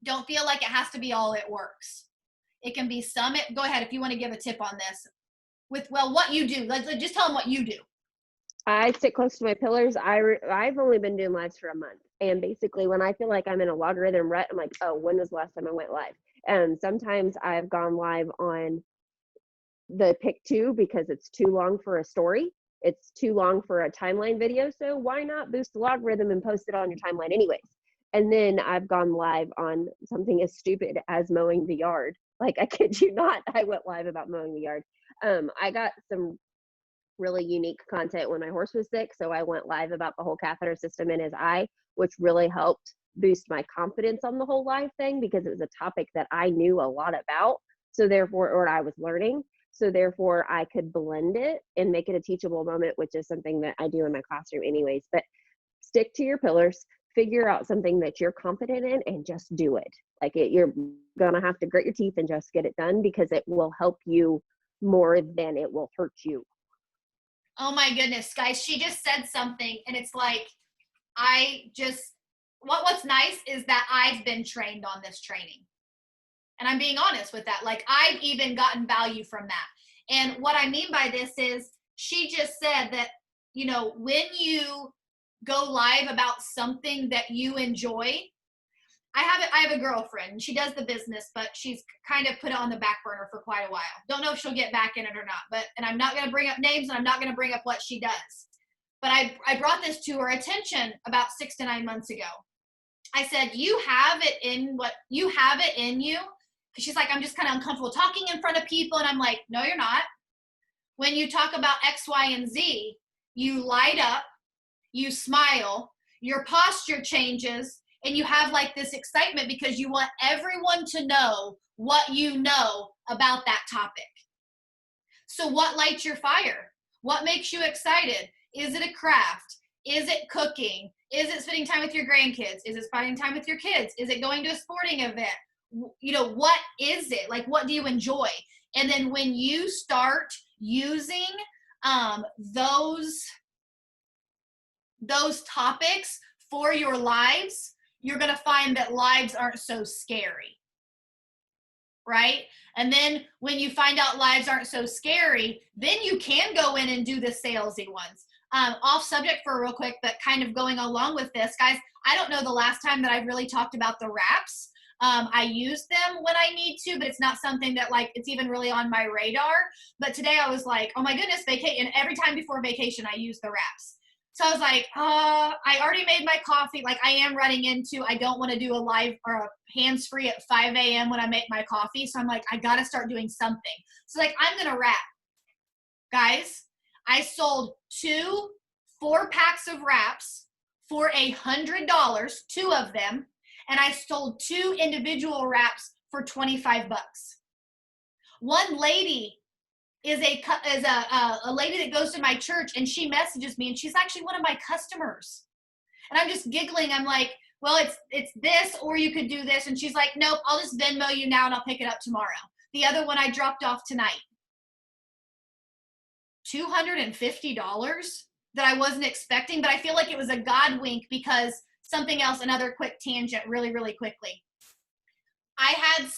Don't feel like it has to be all it works. It can be some. Go ahead if you want to give a tip on this. What you do. Just tell them what you do. I sit close to my pillars. I've only been doing lives for a month. And basically when I feel like I'm in a logarithm rut, I'm like, oh, when was the last time I went live? And sometimes I've gone live on the pick 2 because it's too long for a story. It's too long for a timeline video. So why not boost the logarithm and post it on your timeline anyways? And then I've gone live on something as stupid as mowing the yard Like, I kid you not, I went live about mowing the yard. I got some really unique content when my horse was sick, so I went live about the whole catheter system in his eye, which really helped boost my confidence on the whole live thing, because it was a topic that I knew a lot about, so therefore, or I was learning, so therefore I could blend it and make it a teachable moment, which is something that I do in my classroom anyways. But stick to your pillars, figure out something that you're confident in, and just do it. Like, you're gonna have to grit your teeth and just get it done, because it will help you more than it will hurt you. Oh my goodness, guys, she just said something, and it's like, what's nice is that I've been trained on this training. And I'm being honest with that. Like, I've even gotten value from that. And what I mean by this is, she just said that, when you go live about something that you enjoy, I have a girlfriend, and she does the business, but she's kind of put it on the back burner for quite a while. Don't know if she'll get back in it or not, and I'm not going to bring up names, and I'm not going to bring up what she does. But I brought this to her attention about 6 to 9 months ago. I said, you have it in you. She's like, I'm just kind of uncomfortable talking in front of people. And I'm like, no, you're not. When you talk about X, Y, and Z, you light up, you smile, your posture changes, and you have like this excitement because you want everyone to know what you know about that topic. So what lights your fire? What makes you excited? Is it a craft? Is it cooking? Is it spending time with your grandkids? Is it spending time with your kids? Is it going to a sporting event? What is it? Like, what do you enjoy? And then when you start using those topics for your lives, you're going to find that lives aren't so scary, right? And then when you find out lives aren't so scary, then you can go in and do the salesy ones. Off subject for real quick, but kind of going along with this, guys, I don't know the last time that I've really talked about the wraps. I use them when I need to, but it's not something that like it's even really on my radar. But today I was like, oh my goodness, vacation. And every time before vacation, I use the wraps. So I was like, I already made my coffee. Like, I am running into, I don't want to do a live or a hands-free at 5 a.m. when I make my coffee. So I'm like, I got to start doing something. So like, I'm going to wrap. Guys, I sold 2 4-packs of wraps for $100, 2 of them. And I sold 2 individual wraps for $25. One lady is a lady that goes to my church, and she messages me, and she's actually one of my customers. And I'm just giggling. I'm like, well, it's this, or you could do this. And she's like, nope, I'll just Venmo you now and I'll pick it up tomorrow. The other one I dropped off tonight. $250 that I wasn't expecting, but I feel like it was a God wink because something else, another quick tangent really, really quickly. I had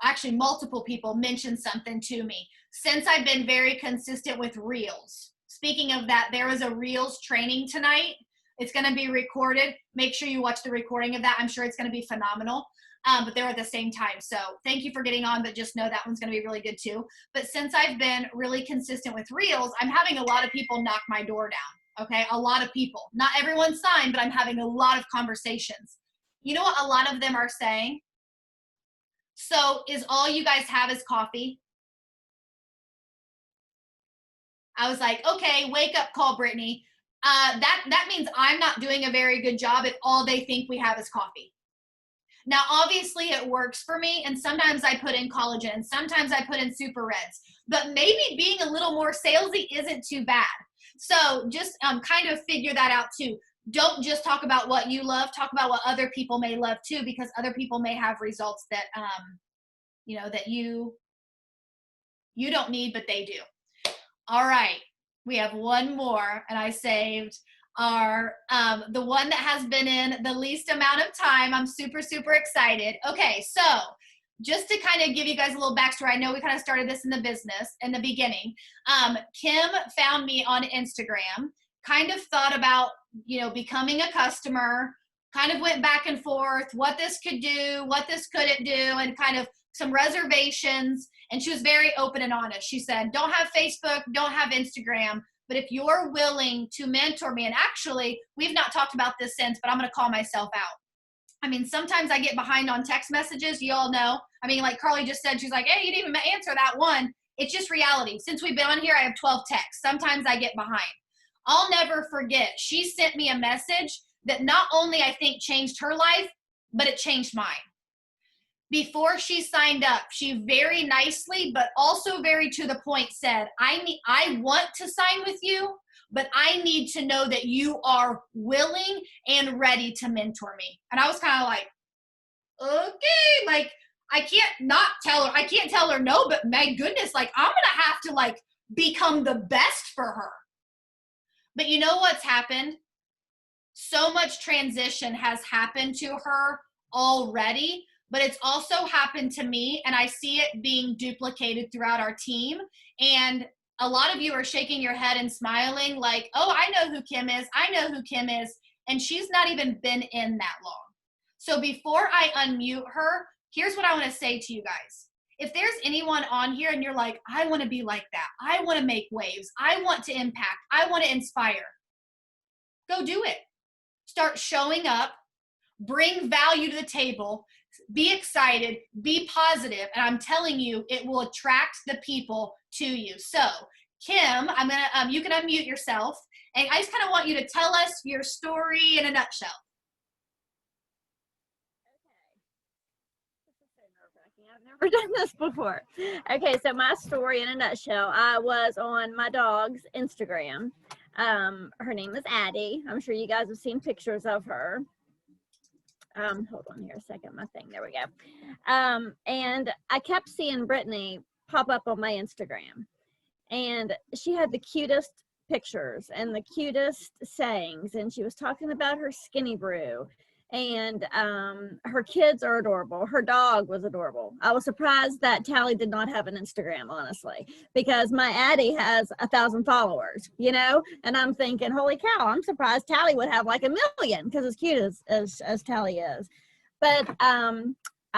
actually multiple people mention something to me since I've been very consistent with Reels. Speaking of that, there was a Reels training tonight. It's going to be recorded. Make sure you watch the recording of that. I'm sure it's going to be phenomenal. But they're at the same time. So thank you for getting on, but just know that one's going to be really good too. But since I've been really consistent with Reels, I'm having a lot of people knock my door down. Okay, a lot of people. Not everyone signed, but I'm having a lot of conversations. You know what a lot of them are saying? So is all you guys have is coffee? I was like, okay, wake up call, Brittany. That means I'm not doing a very good job if all they think we have is coffee. Now, obviously it works for me, and sometimes I put in collagen, and sometimes I put in super reds, but maybe being a little more salesy isn't too bad. So just kind of figure that out too. Don't just talk about what you love, talk about what other people may love too, because other people may have results that, that you don't need, but they do. All right, we have one more, and I saved our the one that has been in the least amount of time. I'm super, super excited. Okay, so just to kind of give you guys a little backstory, I know we kind of started this in the business in the beginning. Kim found me on Instagram, kind of thought about, becoming a customer, kind of went back and forth, what this could do, what this couldn't do, and kind of some reservations. And she was very open and honest. She said, don't have Facebook, don't have Instagram, but if you're willing to mentor me, and actually, we've not talked about this since, but I'm going to call myself out. I mean, sometimes I get behind on text messages. You all know. I mean, like Carly just said, she's like, hey, you didn't even answer that one. It's just reality. Since we've been on here, I have 12 texts. Sometimes I get behind. I'll never forget. She sent me a message that not only I think changed her life, but it changed mine. Before she signed up, she very nicely, but also very to the point said, I want to sign with you, but I need to know that you are willing and ready to mentor me. And I was kind of like, okay, like I can't tell her no, but my goodness, like I'm gonna have to like become the best for her. But you know what's happened? So much transition has happened to her already, but it's also happened to me, and I see it being duplicated throughout our team. And a lot of you are shaking your head and smiling like, oh, I know who Kim is. I know who Kim is. And she's not even been in that long. So before I unmute her, here's what I want to say to you guys. If there's anyone on here and you're like, I want to be like that. I want to make waves. I want to impact. I want to inspire. Go do it. Start showing up. Bring value to the table. Be excited. Be positive. And I'm telling you, it will attract the people to you. So, Kim, I'm gonna you can unmute yourself, and I just kind of want you to tell us your story in a nutshell. I've never done this before. Okay, so my story in a nutshell, I was on my dog's Instagram. Her name is Addie. I'm sure you guys have seen pictures of her. Hold on here a second, my thing, there we go. And I kept seeing Brittany pop up on my Instagram, and she had the cutest pictures and the cutest sayings, and she was talking about her skinny brew, and her kids are adorable. Her dog was adorable. I was surprised that Tally did not have an Instagram, honestly, because my Addie has 1,000 followers, you know, and I'm thinking, holy cow, I'm surprised Tally would have like 1 million, because as cute as Tally is. But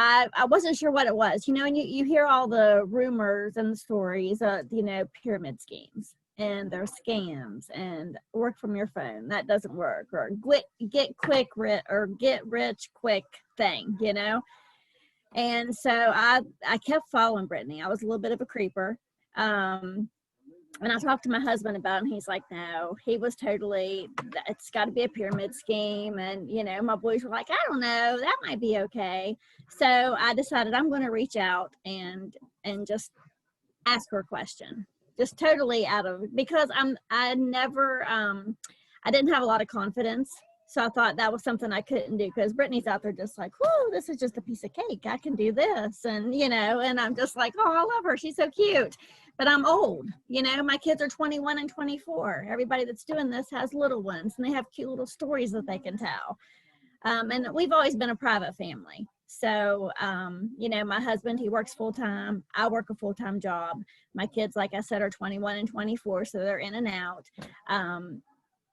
I wasn't sure what it was, you know, and you hear all the rumors and the stories, you know, pyramid schemes, and there's scams and work from your phone, that doesn't work, or get rich quick thing, you know. And so I kept following Brittany. I was a little bit of a creeper. And I talked to my husband about it, and he's like, no, he was totally, it's got to be a pyramid scheme. And, you know, my boys were like, I don't know, that might be okay. So I decided I'm going to reach out and just ask her a question, just totally out of, because I didn't have a lot of confidence. So I thought that was something I couldn't do, because Brittany's out there just like, whoa, this is just a piece of cake. I can do this. And, you know, and I'm just like, oh, I love her. She's so cute. But I'm old, you know, my kids are 21 and 24. Everybody that's doing this has little ones, and they have cute little stories that they can tell. And we've always been a private family. So, you know, my husband, he works full-time. I work a full-time job. My kids, like I said, are 21 and 24, so they're in and out.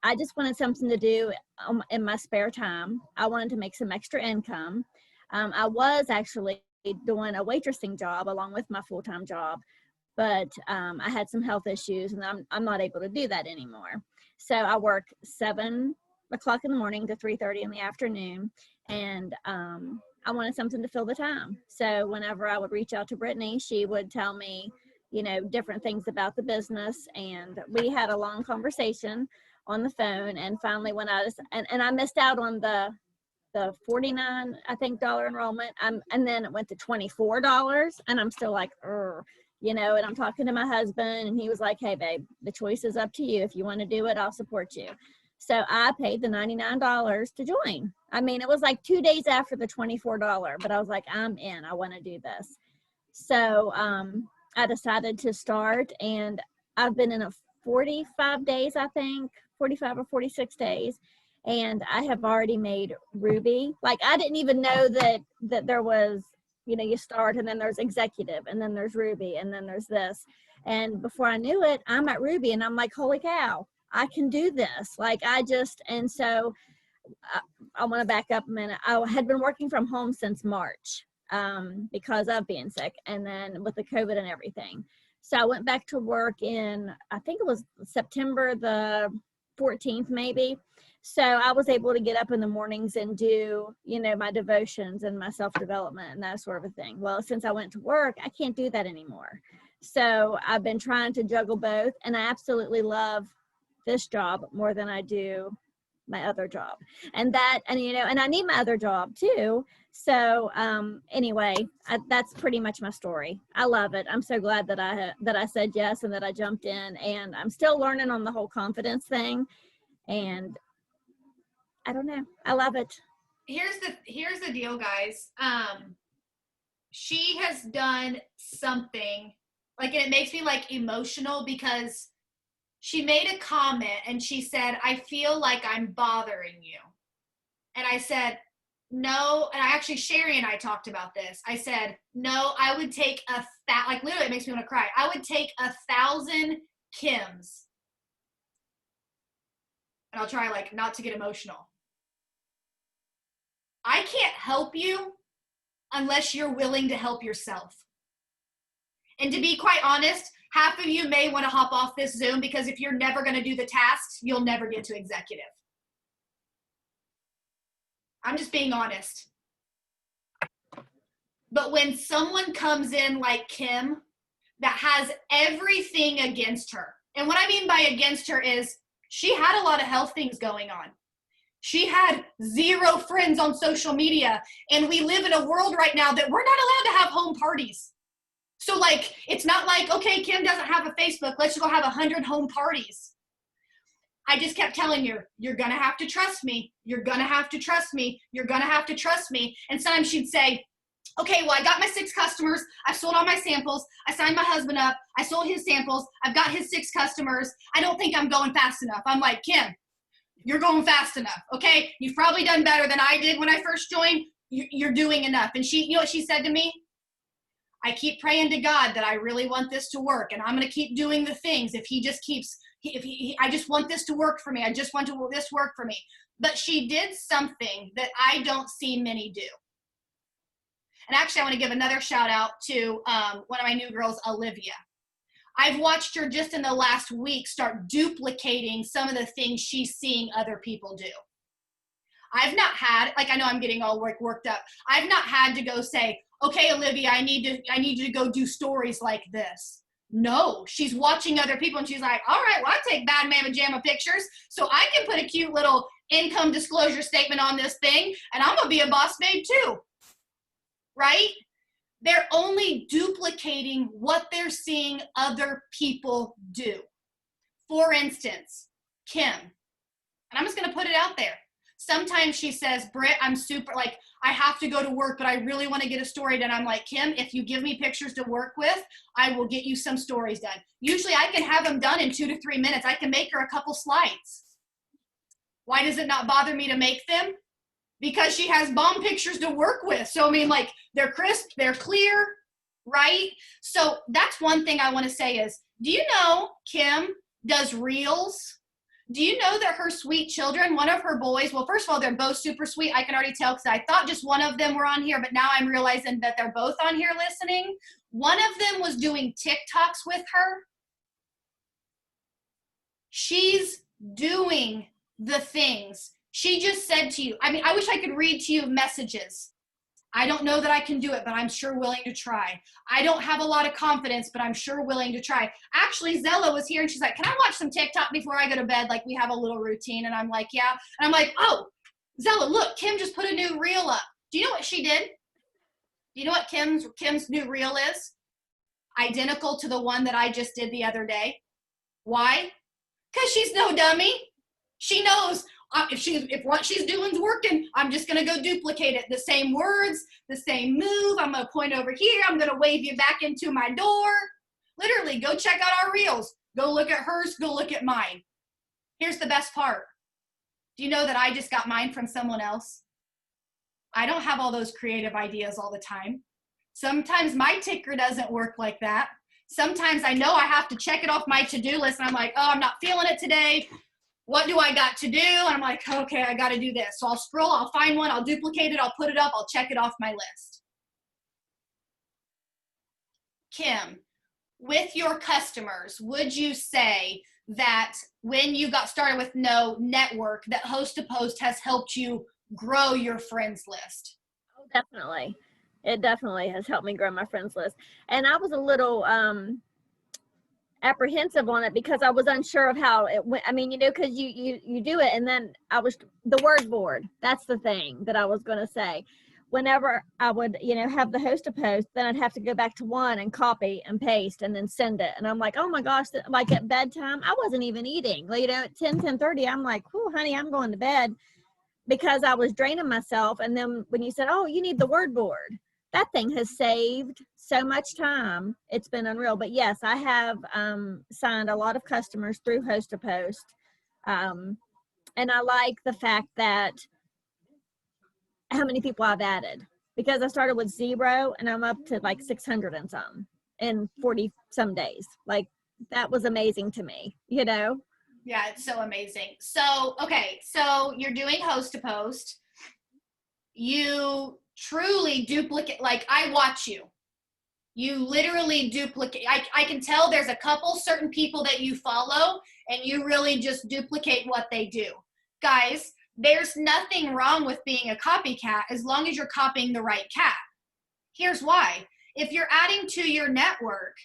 I just wanted something to do in my spare time. I wanted to make some extra income. I was actually doing a waitressing job along with my full-time job, but I had some health issues, and I'm not able to do that anymore. So I work 7 o'clock in the morning to 3:30 in the afternoon, and I wanted something to fill the time. So whenever I would reach out to Brittany, she would tell me, you know, different things about the business, and we had a long conversation on the phone. And finally, when I was, and I missed out on the $49, I think, dollar enrollment, and then it went to $24, and I'm still like, you know, and I'm talking to my husband, and he was like, hey babe, the choice is up to you. If you want to do it, I'll support you. So I paid the $99 to join. I mean, it was like 2 days after the $24, but I was like, I'm in, I want to do this. So I decided to start, and I've been in a 45 days, I think, 45 or 46 days. And I have already made Ruby. Like, I didn't even know that there was, you know, you start, and then there's executive, and then there's Ruby, and then there's this. And before I knew it, I'm at Ruby, and I'm like, holy cow, I can do this. Like, and so I want to back up a minute. I had been working from home since March because of being sick, and then with the COVID and everything. So I went back to work in, I think it was September the 14th maybe. So I was able to get up in the mornings and do, you know, my devotions and my self-development and that sort of a thing. Well, since I went to work, I can't do that anymore. So I've been trying to juggle both, and I absolutely love this job more than I do my other job. And you know, and I need my other job too. So anyway, that's pretty much my story. I love it. I'm so glad that I said yes and that I jumped in, and I'm still learning on the whole confidence thing. And I don't know. I love it. Here's the deal, guys. She has done something, like, and it makes me like emotional, because she made a comment and she said, I feel like I'm bothering you. And I said, no. And actually, Sherry and I talked about this. I said, no, I would take like, literally, it makes me want to cry. I would take 1,000 Kims. And I'll try, like, not to get emotional. I can't help you unless you're willing to help yourself. And to be quite honest, half of you may want to hop off this Zoom, because if you're never going to do the tasks, you'll never get to executive. I'm just being honest. But when someone comes in like Kim that has everything against her, and what I mean by against her is she had a lot of health things going on. She had 0 friends on social media, and we live in a world right now that we're not allowed to have home parties. So, like, it's not like, okay, Kim doesn't have a Facebook, let's go have 100 home parties. I just kept telling her, you're going to have to trust me. You're going to have to trust me. You're going to have to trust me. And sometimes she'd say, okay, well, I got my 6 customers. I sold all my samples. I signed my husband up. I sold his samples. I've got his 6 customers. I don't think I'm going fast enough. I'm like, Kim, you're going fast enough, okay? You've probably done better than I did when I first joined. You're doing enough. And she, you know what she said to me? I keep praying to God that I really want this to work, and I'm going to keep doing the things. If he just keeps, I just want this to work for me. I just want this work for me. But she did something that I don't see many do. And actually, I want to give another shout out to one of my new girls, Olivia. I've watched her just in the last week start duplicating some of the things she's seeing other people do. I've not had, like, I know I'm getting all worked up. I've not had to go say, okay, Olivia, I need you to go do stories like this. No, she's watching other people and she's like, all right, well, I take bad mama jamma pictures, so I can put a cute little income disclosure statement on this thing, and I'm gonna be a boss babe too, right? They're only duplicating what they're seeing other people do. For instance, Kim, and I'm just going to put it out there. Sometimes she says, Britt, I'm super, like, I have to go to work, but I really want to get a story done. I'm like, Kim, if you give me pictures to work with, I will get you some stories done. Usually I can have them done in 2 to 3 minutes. I can make her a couple slides. Why does it not bother me to make them? Because she has bomb pictures to work with. So, I mean, like, they're crisp, they're clear, right? So that's one thing I want to say is, do you know Kim does reels? Do you know that her sweet children, one of her boys, well, first of all, they're both super sweet. I can already tell because I thought just one of them were on here, but now I'm realizing that they're both on here listening. One of them was doing TikToks with her. She's doing the things. She just said to you, I mean, I wish I could read to you messages. I don't know that I can do it, but I'm sure willing to try. I don't have a lot of confidence, but I'm sure willing to try. Actually, Zella was here and she's like, can I watch some TikTok before I go to bed? Like, we have a little routine. And I'm like, yeah. And I'm like, oh, Zella, look, Kim just put a new reel up. Do you know what she did? Do you know what Kim's new reel is? Identical to the one that I just did the other day. Why? Because she's no dummy. She knows if what she's doing is working, I'm just going to go duplicate it. The same words, the same move. I'm going to point over here. I'm going to wave you back into my door. Literally, go check out our reels. Go look at hers. Go look at mine. Here's the best part. Do you know that I just got mine from someone else? I don't have all those creative ideas all the time. Sometimes my ticker doesn't work like that. Sometimes I know I have to check it off my to-do list and I'm like, oh, I'm not feeling it today. What do I got to do? And I'm like, okay, I got to do this. So I'll scroll, I'll find one, I'll duplicate it, I'll put it up, I'll check it off my list. Kim, with your customers, would you say that when you got started with no network, that Host to Post has helped you grow your friends list? Oh, definitely. It definitely has helped me grow my friends list. And I was a little apprehensive on it because I was unsure of how it went. I mean, you know, because you do it, and then the word board. That's the thing that I was going to say. Whenever I would, you know, have the Host to Post, then I'd have to go back to one and copy and paste and then send it. And I'm like, oh my gosh, like at bedtime, I wasn't even eating. You know, at 10:30, I'm like, oh, honey, I'm going to bed, because I was draining myself. And then when you said, oh, you need the word board, that thing has saved so much time. It's been unreal. But yes, I have signed a lot of customers through Host to Post. And I like the fact that how many people I've added, because I started with 0 and I'm up to like 600 and some in 40 some days. Like, that was amazing to me, you know? Yeah, it's so amazing. So, okay, so you're doing Host to Post. You truly duplicate, like, I watch you. You literally duplicate. I can tell there's a couple certain people that you follow, and you really just duplicate what they do. Guys, there's nothing wrong with being a copycat as long as you're copying the right cat. Here's why. If you're adding to your network,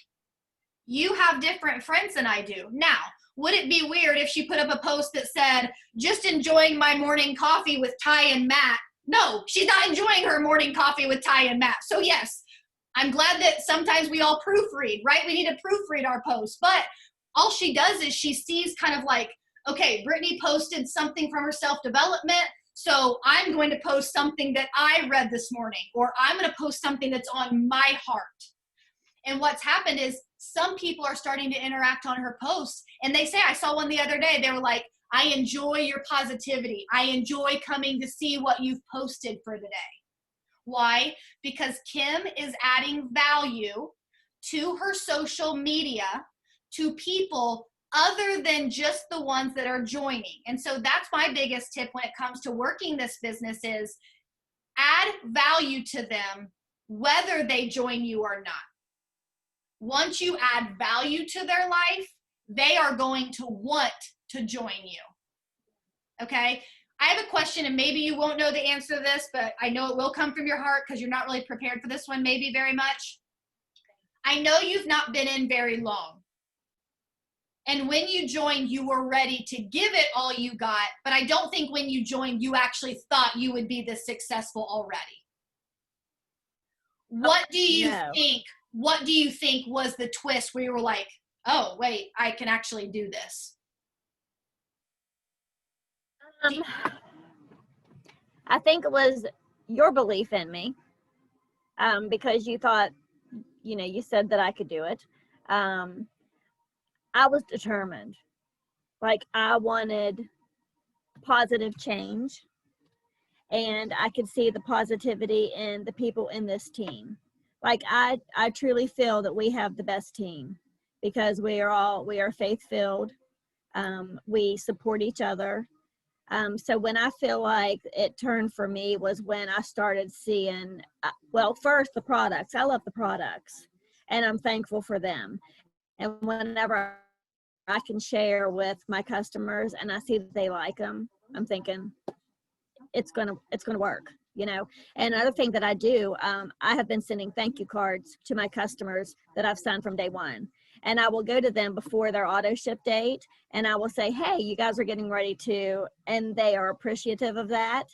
you have different friends than I do. Now, would it be weird if she put up a post that said, just enjoying my morning coffee with Ty and Matt? No, she's not enjoying her morning coffee with Ty and Matt. So yes, I'm glad that sometimes we all proofread, right? We need to proofread our posts. But all she does is she sees kind of like, okay, Brittany posted something from her self-development, so I'm going to post something that I read this morning, or I'm going to post something that's on my heart. And what's happened is some people are starting to interact on her posts, and they say, I saw one the other day, they were like, I enjoy your positivity. I enjoy coming to see what you've posted for the day. Why? Because Kim is adding value to her social media to people other than just the ones that are joining. And so that's my biggest tip when it comes to working this business is add value to them whether they join you or not. Once you add value to their life, they are going to want to join you. Okay? I have a question, and maybe you won't know the answer to this, but I know it will come from your heart because you're not really prepared for this one, maybe very much. I know you've not been in very long. And when you joined, you were ready to give it all you got, but I don't think when you joined, you actually thought you would be this successful already. What do you think? What do you think was the twist where you were like, oh, wait, I can actually do this? I think it was your belief in me, because you thought, you know, you said that I could do it. I was determined. Like, I wanted positive change, and I could see the positivity in the people in this team. Like, I truly feel that we have the best team because we are faith-filled. We support each other. So when I feel like it turned for me was when I started seeing, well, first the products. I love the products, and I'm thankful for them. And whenever I can share with my customers and I see that they like them, I'm thinking it's gonna work, you know. And another thing that I do, I have been sending thank you cards to my customers that I've signed from day one. And I will go to them before their auto ship date, and I will say, hey, you guys are getting ready to, and they are appreciative of that,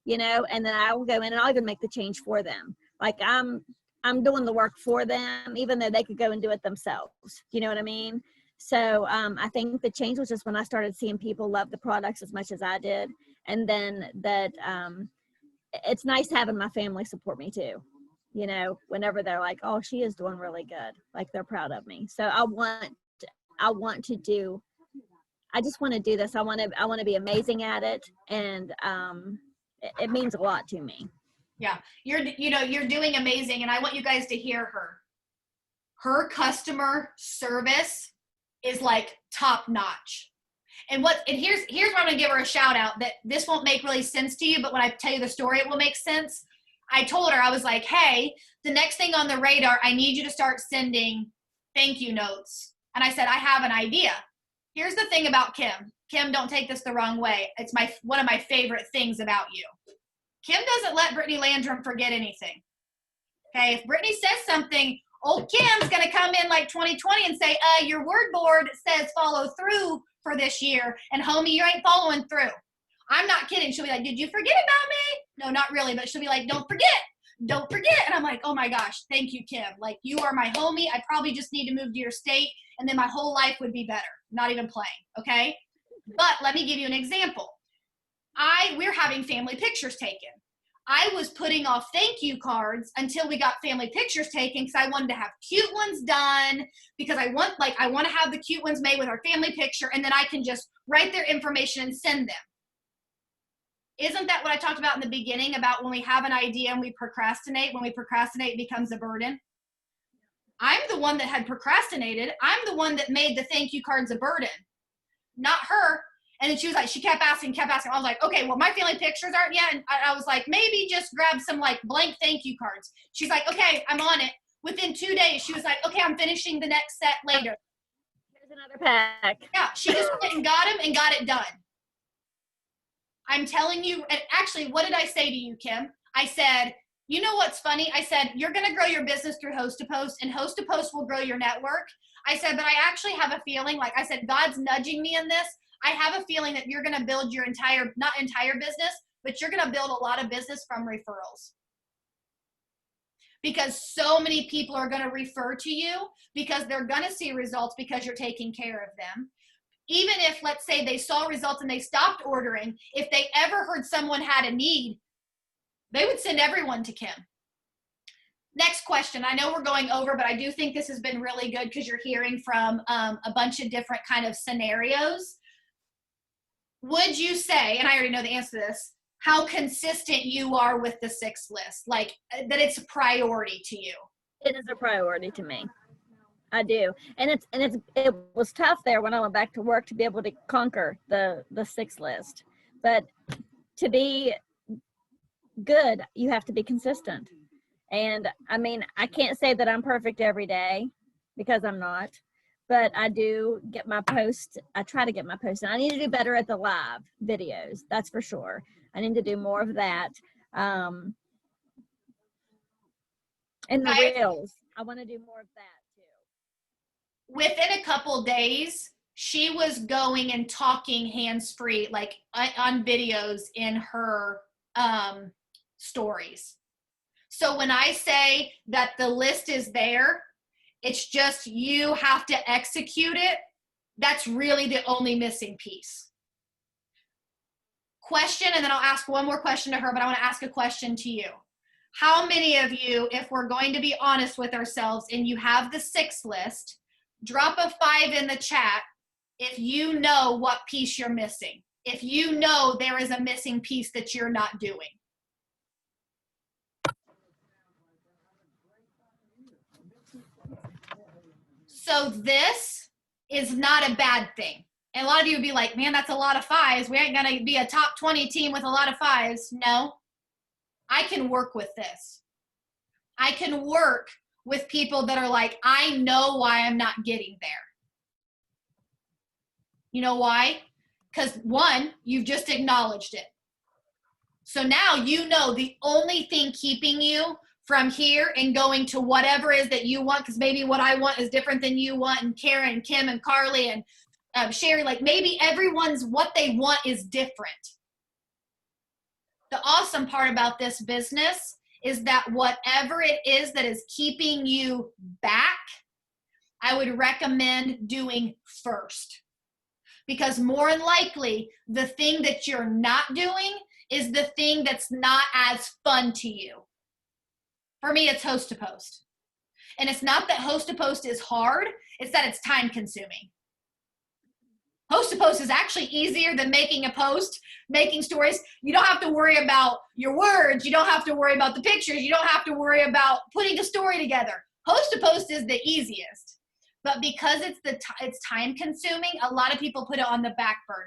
you know. And then I will go in and I'll even make the change for them. Like, I'm doing the work for them, even though they could go and do it themselves. You know what I mean? So I think the change was just when I started seeing people love the products as much as I did. And then that it's nice having my family support me too. You know, whenever they're like, oh, she is doing really good. Like, they're proud of me. So I just want to do this. I want to be amazing at it. And it means a lot to me. Yeah, you're doing amazing, and I want you guys to hear her. Her customer service is like top notch. And here's where I'm gonna give her a shout out. That this won't make really sense to you, but when I tell you the story, it will make sense. I told her, I was like, hey, the next thing on the radar, I need you to start sending thank you notes. And I said, I have an idea. Here's the thing about Kim. Kim, don't take this the wrong way. It's one of my favorite things about you. Kim doesn't let Brittany Landrum forget anything. Okay, if Brittany says something, old Kim's gonna come in like 2020 and say, your word board says follow through for this year, and homie, you ain't following through. I'm not kidding. She'll be like, did you forget about me? No, not really, but she'll be like, don't forget. And I'm like, oh my gosh, thank you, Kim. Like, you are my homie. I probably just need to move to your state, and then my whole life would be better. Not even playing, okay? But let me give you an example. We're having family pictures taken. I was putting off thank you cards until we got family pictures taken because I wanted to have cute ones done, because I want to have the cute ones made with our family picture, and then I can just write their information and send them. Isn't that what I talked about in the beginning about when we have an idea and we procrastinate? When we procrastinate, it becomes a burden. I'm the one that had procrastinated. I'm the one that made the thank you cards a burden, not her. And then she was like, she kept asking. I was like, okay, well, my family pictures aren't yet. And I was like, maybe just grab some like blank thank you cards. She's like, okay, I'm on it. Within 2 days, she was like, okay, I'm finishing the next set later. Here's another pack. Yeah, she just went and got them and got it done. I'm telling you, and actually, what did I say to you, Kim? I said, you know what's funny? I said, you're going to grow your business through Host to Post, and Host to Post will grow your network. I said, but I actually have a feeling, like I said, God's nudging me in this. I have a feeling that you're going to build your not entire business, but you're going to build a lot of business from referrals. Because so many people are going to refer to you because they're going to see results because you're taking care of them. Even if, let's say, they saw results and they stopped ordering, if they ever heard someone had a need, they would send everyone to Kim. Next question. I know we're going over, but I do think this has been really good because you're hearing from a bunch of different kind of scenarios. Would you say, and I already know the answer to this, how consistent you are with the 6 list, like that it's a priority to you? It is a priority to me. I do. And it was tough there when I went back to work to be able to conquer the 6 list. But to be good, you have to be consistent. And I mean, I can't say that I'm perfect every day because I'm not, but I do get my posts. I try to get my posts, and I need to do better at the live videos. That's for sure. I need to do more of that. And the reels, I want to do more of that too. Within a couple days, she was going and talking hands-free, like on videos in her stories. So when I say that the list is there, it's just you have to execute it. That's really the only missing piece. Question, and then I'll ask one more question to her, but I want to ask a question to you. How many of you, if we're going to be honest with ourselves and you have the 6 list, drop a 5 in the chat if you know what piece you're missing. If you know there is a missing piece that you're not doing. So this is not a bad thing. And a lot of you would be like, man, that's a lot of 5s. We ain't going to be a top 20 team with a lot of 5s. No, I can work with this. I can work with people that are like, I know why I'm not getting there. You know why? Because 1, you've just acknowledged it. So now you know the only thing keeping you from here and going to whatever it is that you want, because maybe what I want is different than you want, and Karen and Kim and Carly and Sherry, like maybe everyone's what they want is different. The awesome part about this business is that whatever it is that is keeping you back, I would recommend doing first. Because more than likely, the thing that you're not doing is the thing that's not as fun to you. For me, it's Host to Post. And it's not that Host to Post is hard, it's that it's time consuming. Host to Post is actually easier than making a post, making stories. You don't have to worry about your words. You don't have to worry about the pictures. You don't have to worry about putting a story together. Host to Post is the easiest. But because it's time consuming, a lot of people put it on the back burner.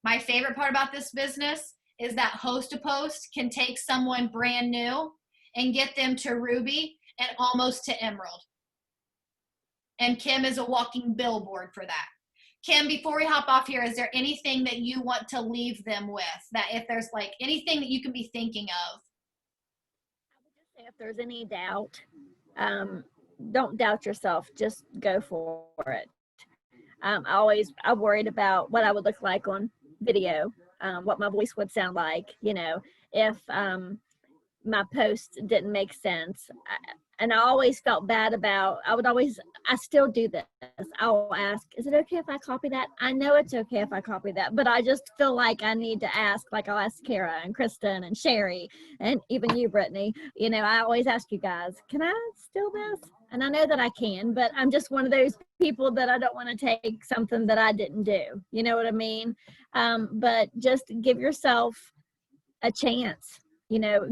My favorite part about this business is that Host to Post can take someone brand new and get them to Ruby and almost to Emerald. And Kim is a walking billboard for that. Kim, before we hop off here, is there anything that you want to leave them with? That if there's like anything that you can be thinking of? I would just say if there's any doubt, don't doubt yourself. Just go for it. I worried about what I would look like on video, what my voice would sound like, if my post didn't make sense. And I always felt bad about, I still do this. I'll ask, is it okay if I copy that? I know it's okay if I copy that, but I just feel like I need to ask, like I'll ask Kara and Kristen and Sherry and even you, Brittany. I always ask you guys, can I steal this? And I know that I can, but I'm just one of those people that I don't want to take something that I didn't do. You know what I mean? But just give yourself a chance,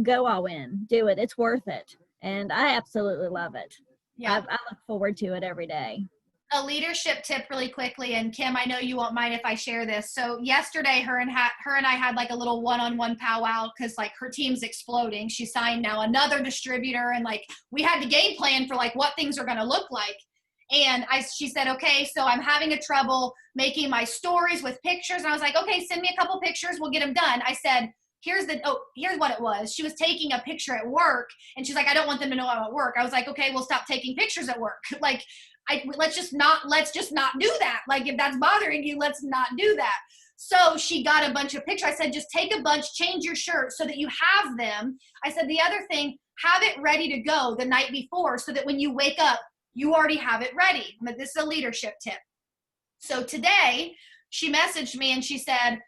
go all in, do it. It's worth it. And I absolutely love it. Yeah. I look forward to it every day. A leadership tip really quickly, and Kim, I know you won't mind if I share this. So yesterday, her and I had like a little one-on-one powwow because like her team's exploding. She signed now another distributor, and like we had to game plan for like what things are going to look like. And she said, okay, so I'm having a trouble making my stories with pictures. And I was like, okay, send me a couple pictures. We'll get them done. I said, here's what it was. She was taking a picture at work, and she's like, I don't want them to know I'm at work. I was like, okay, well, stop taking pictures at work. Like, let's just not do that. Like, if that's bothering you, let's not do that. So she got a bunch of pictures. I said, just take a bunch, change your shirt so that you have them. I said, the other thing, have it ready to go the night before so that when you wake up, you already have it ready. But this is a leadership tip. So today she messaged me and she said,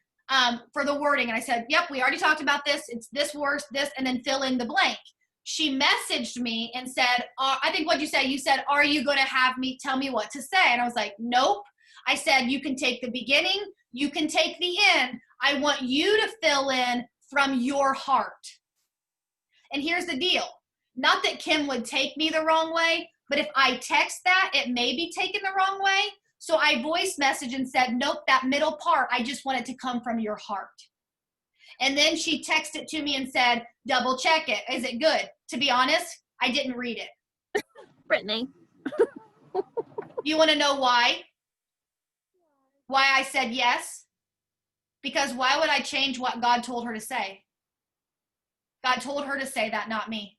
for the wording. And I said, yep, we already talked about this. It's this word, this, and then fill in the blank. She messaged me and said, I think what you said, are you going to have me tell me what to say? And I was like, nope. I said, you can take the beginning, you can take the end. I want you to fill in from your heart. And here's the deal. Not that Kim would take me the wrong way, but if I text that, it may be taken the wrong way. So I voice messaged and said, nope, that middle part, I just want it to come from your heart. And then she texted to me and said, double check it. Is it good? To be honest, I didn't read it. Brittany. You want to know why? Why I said yes? Because why would I change what God told her to say? God told her to say that, not me.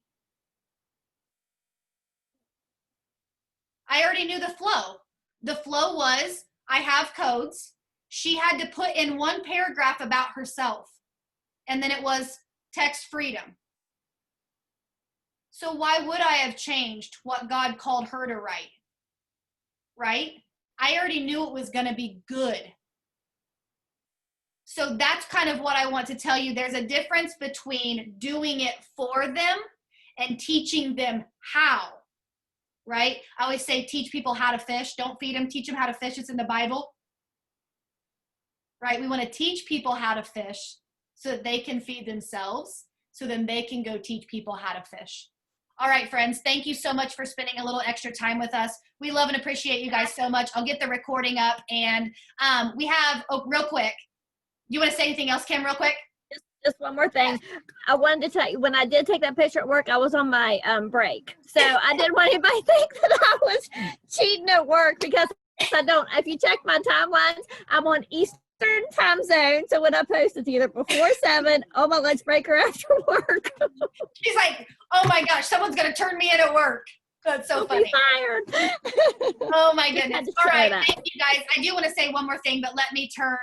I already knew the flow. The flow was, I have codes. She had to put in one paragraph about herself. And then it was text freedom. So why would I have changed what God called her to write? Right? I already knew it was going to be good. So that's kind of what I want to tell you. There's a difference between doing it for them and teaching them how. Right? I always say, teach people how to fish. Don't feed them. Teach them how to fish. It's in the Bible. Right? We want to teach people how to fish so that they can feed themselves, so then they can go teach people how to fish. All right, friends, thank you so much for spending a little extra time with us. We love and appreciate you guys so much. I'll get the recording up, and we have, real quick, do you want to say anything else, Kim, real quick? Just one more thing. I wanted to tell you, when I did take that picture at work, I was on my break. So I didn't want anybody to think that I was cheating at work, because I don't. If you check my timelines, I'm on Eastern time zone. So when I post, it's either before 7, on my lunch break, or after work. She's like, oh my gosh, someone's going to turn me in at work. That's so funny. Be fired. Oh my goodness. All right, that. thank you guys. I do want to say one more thing, but let me turn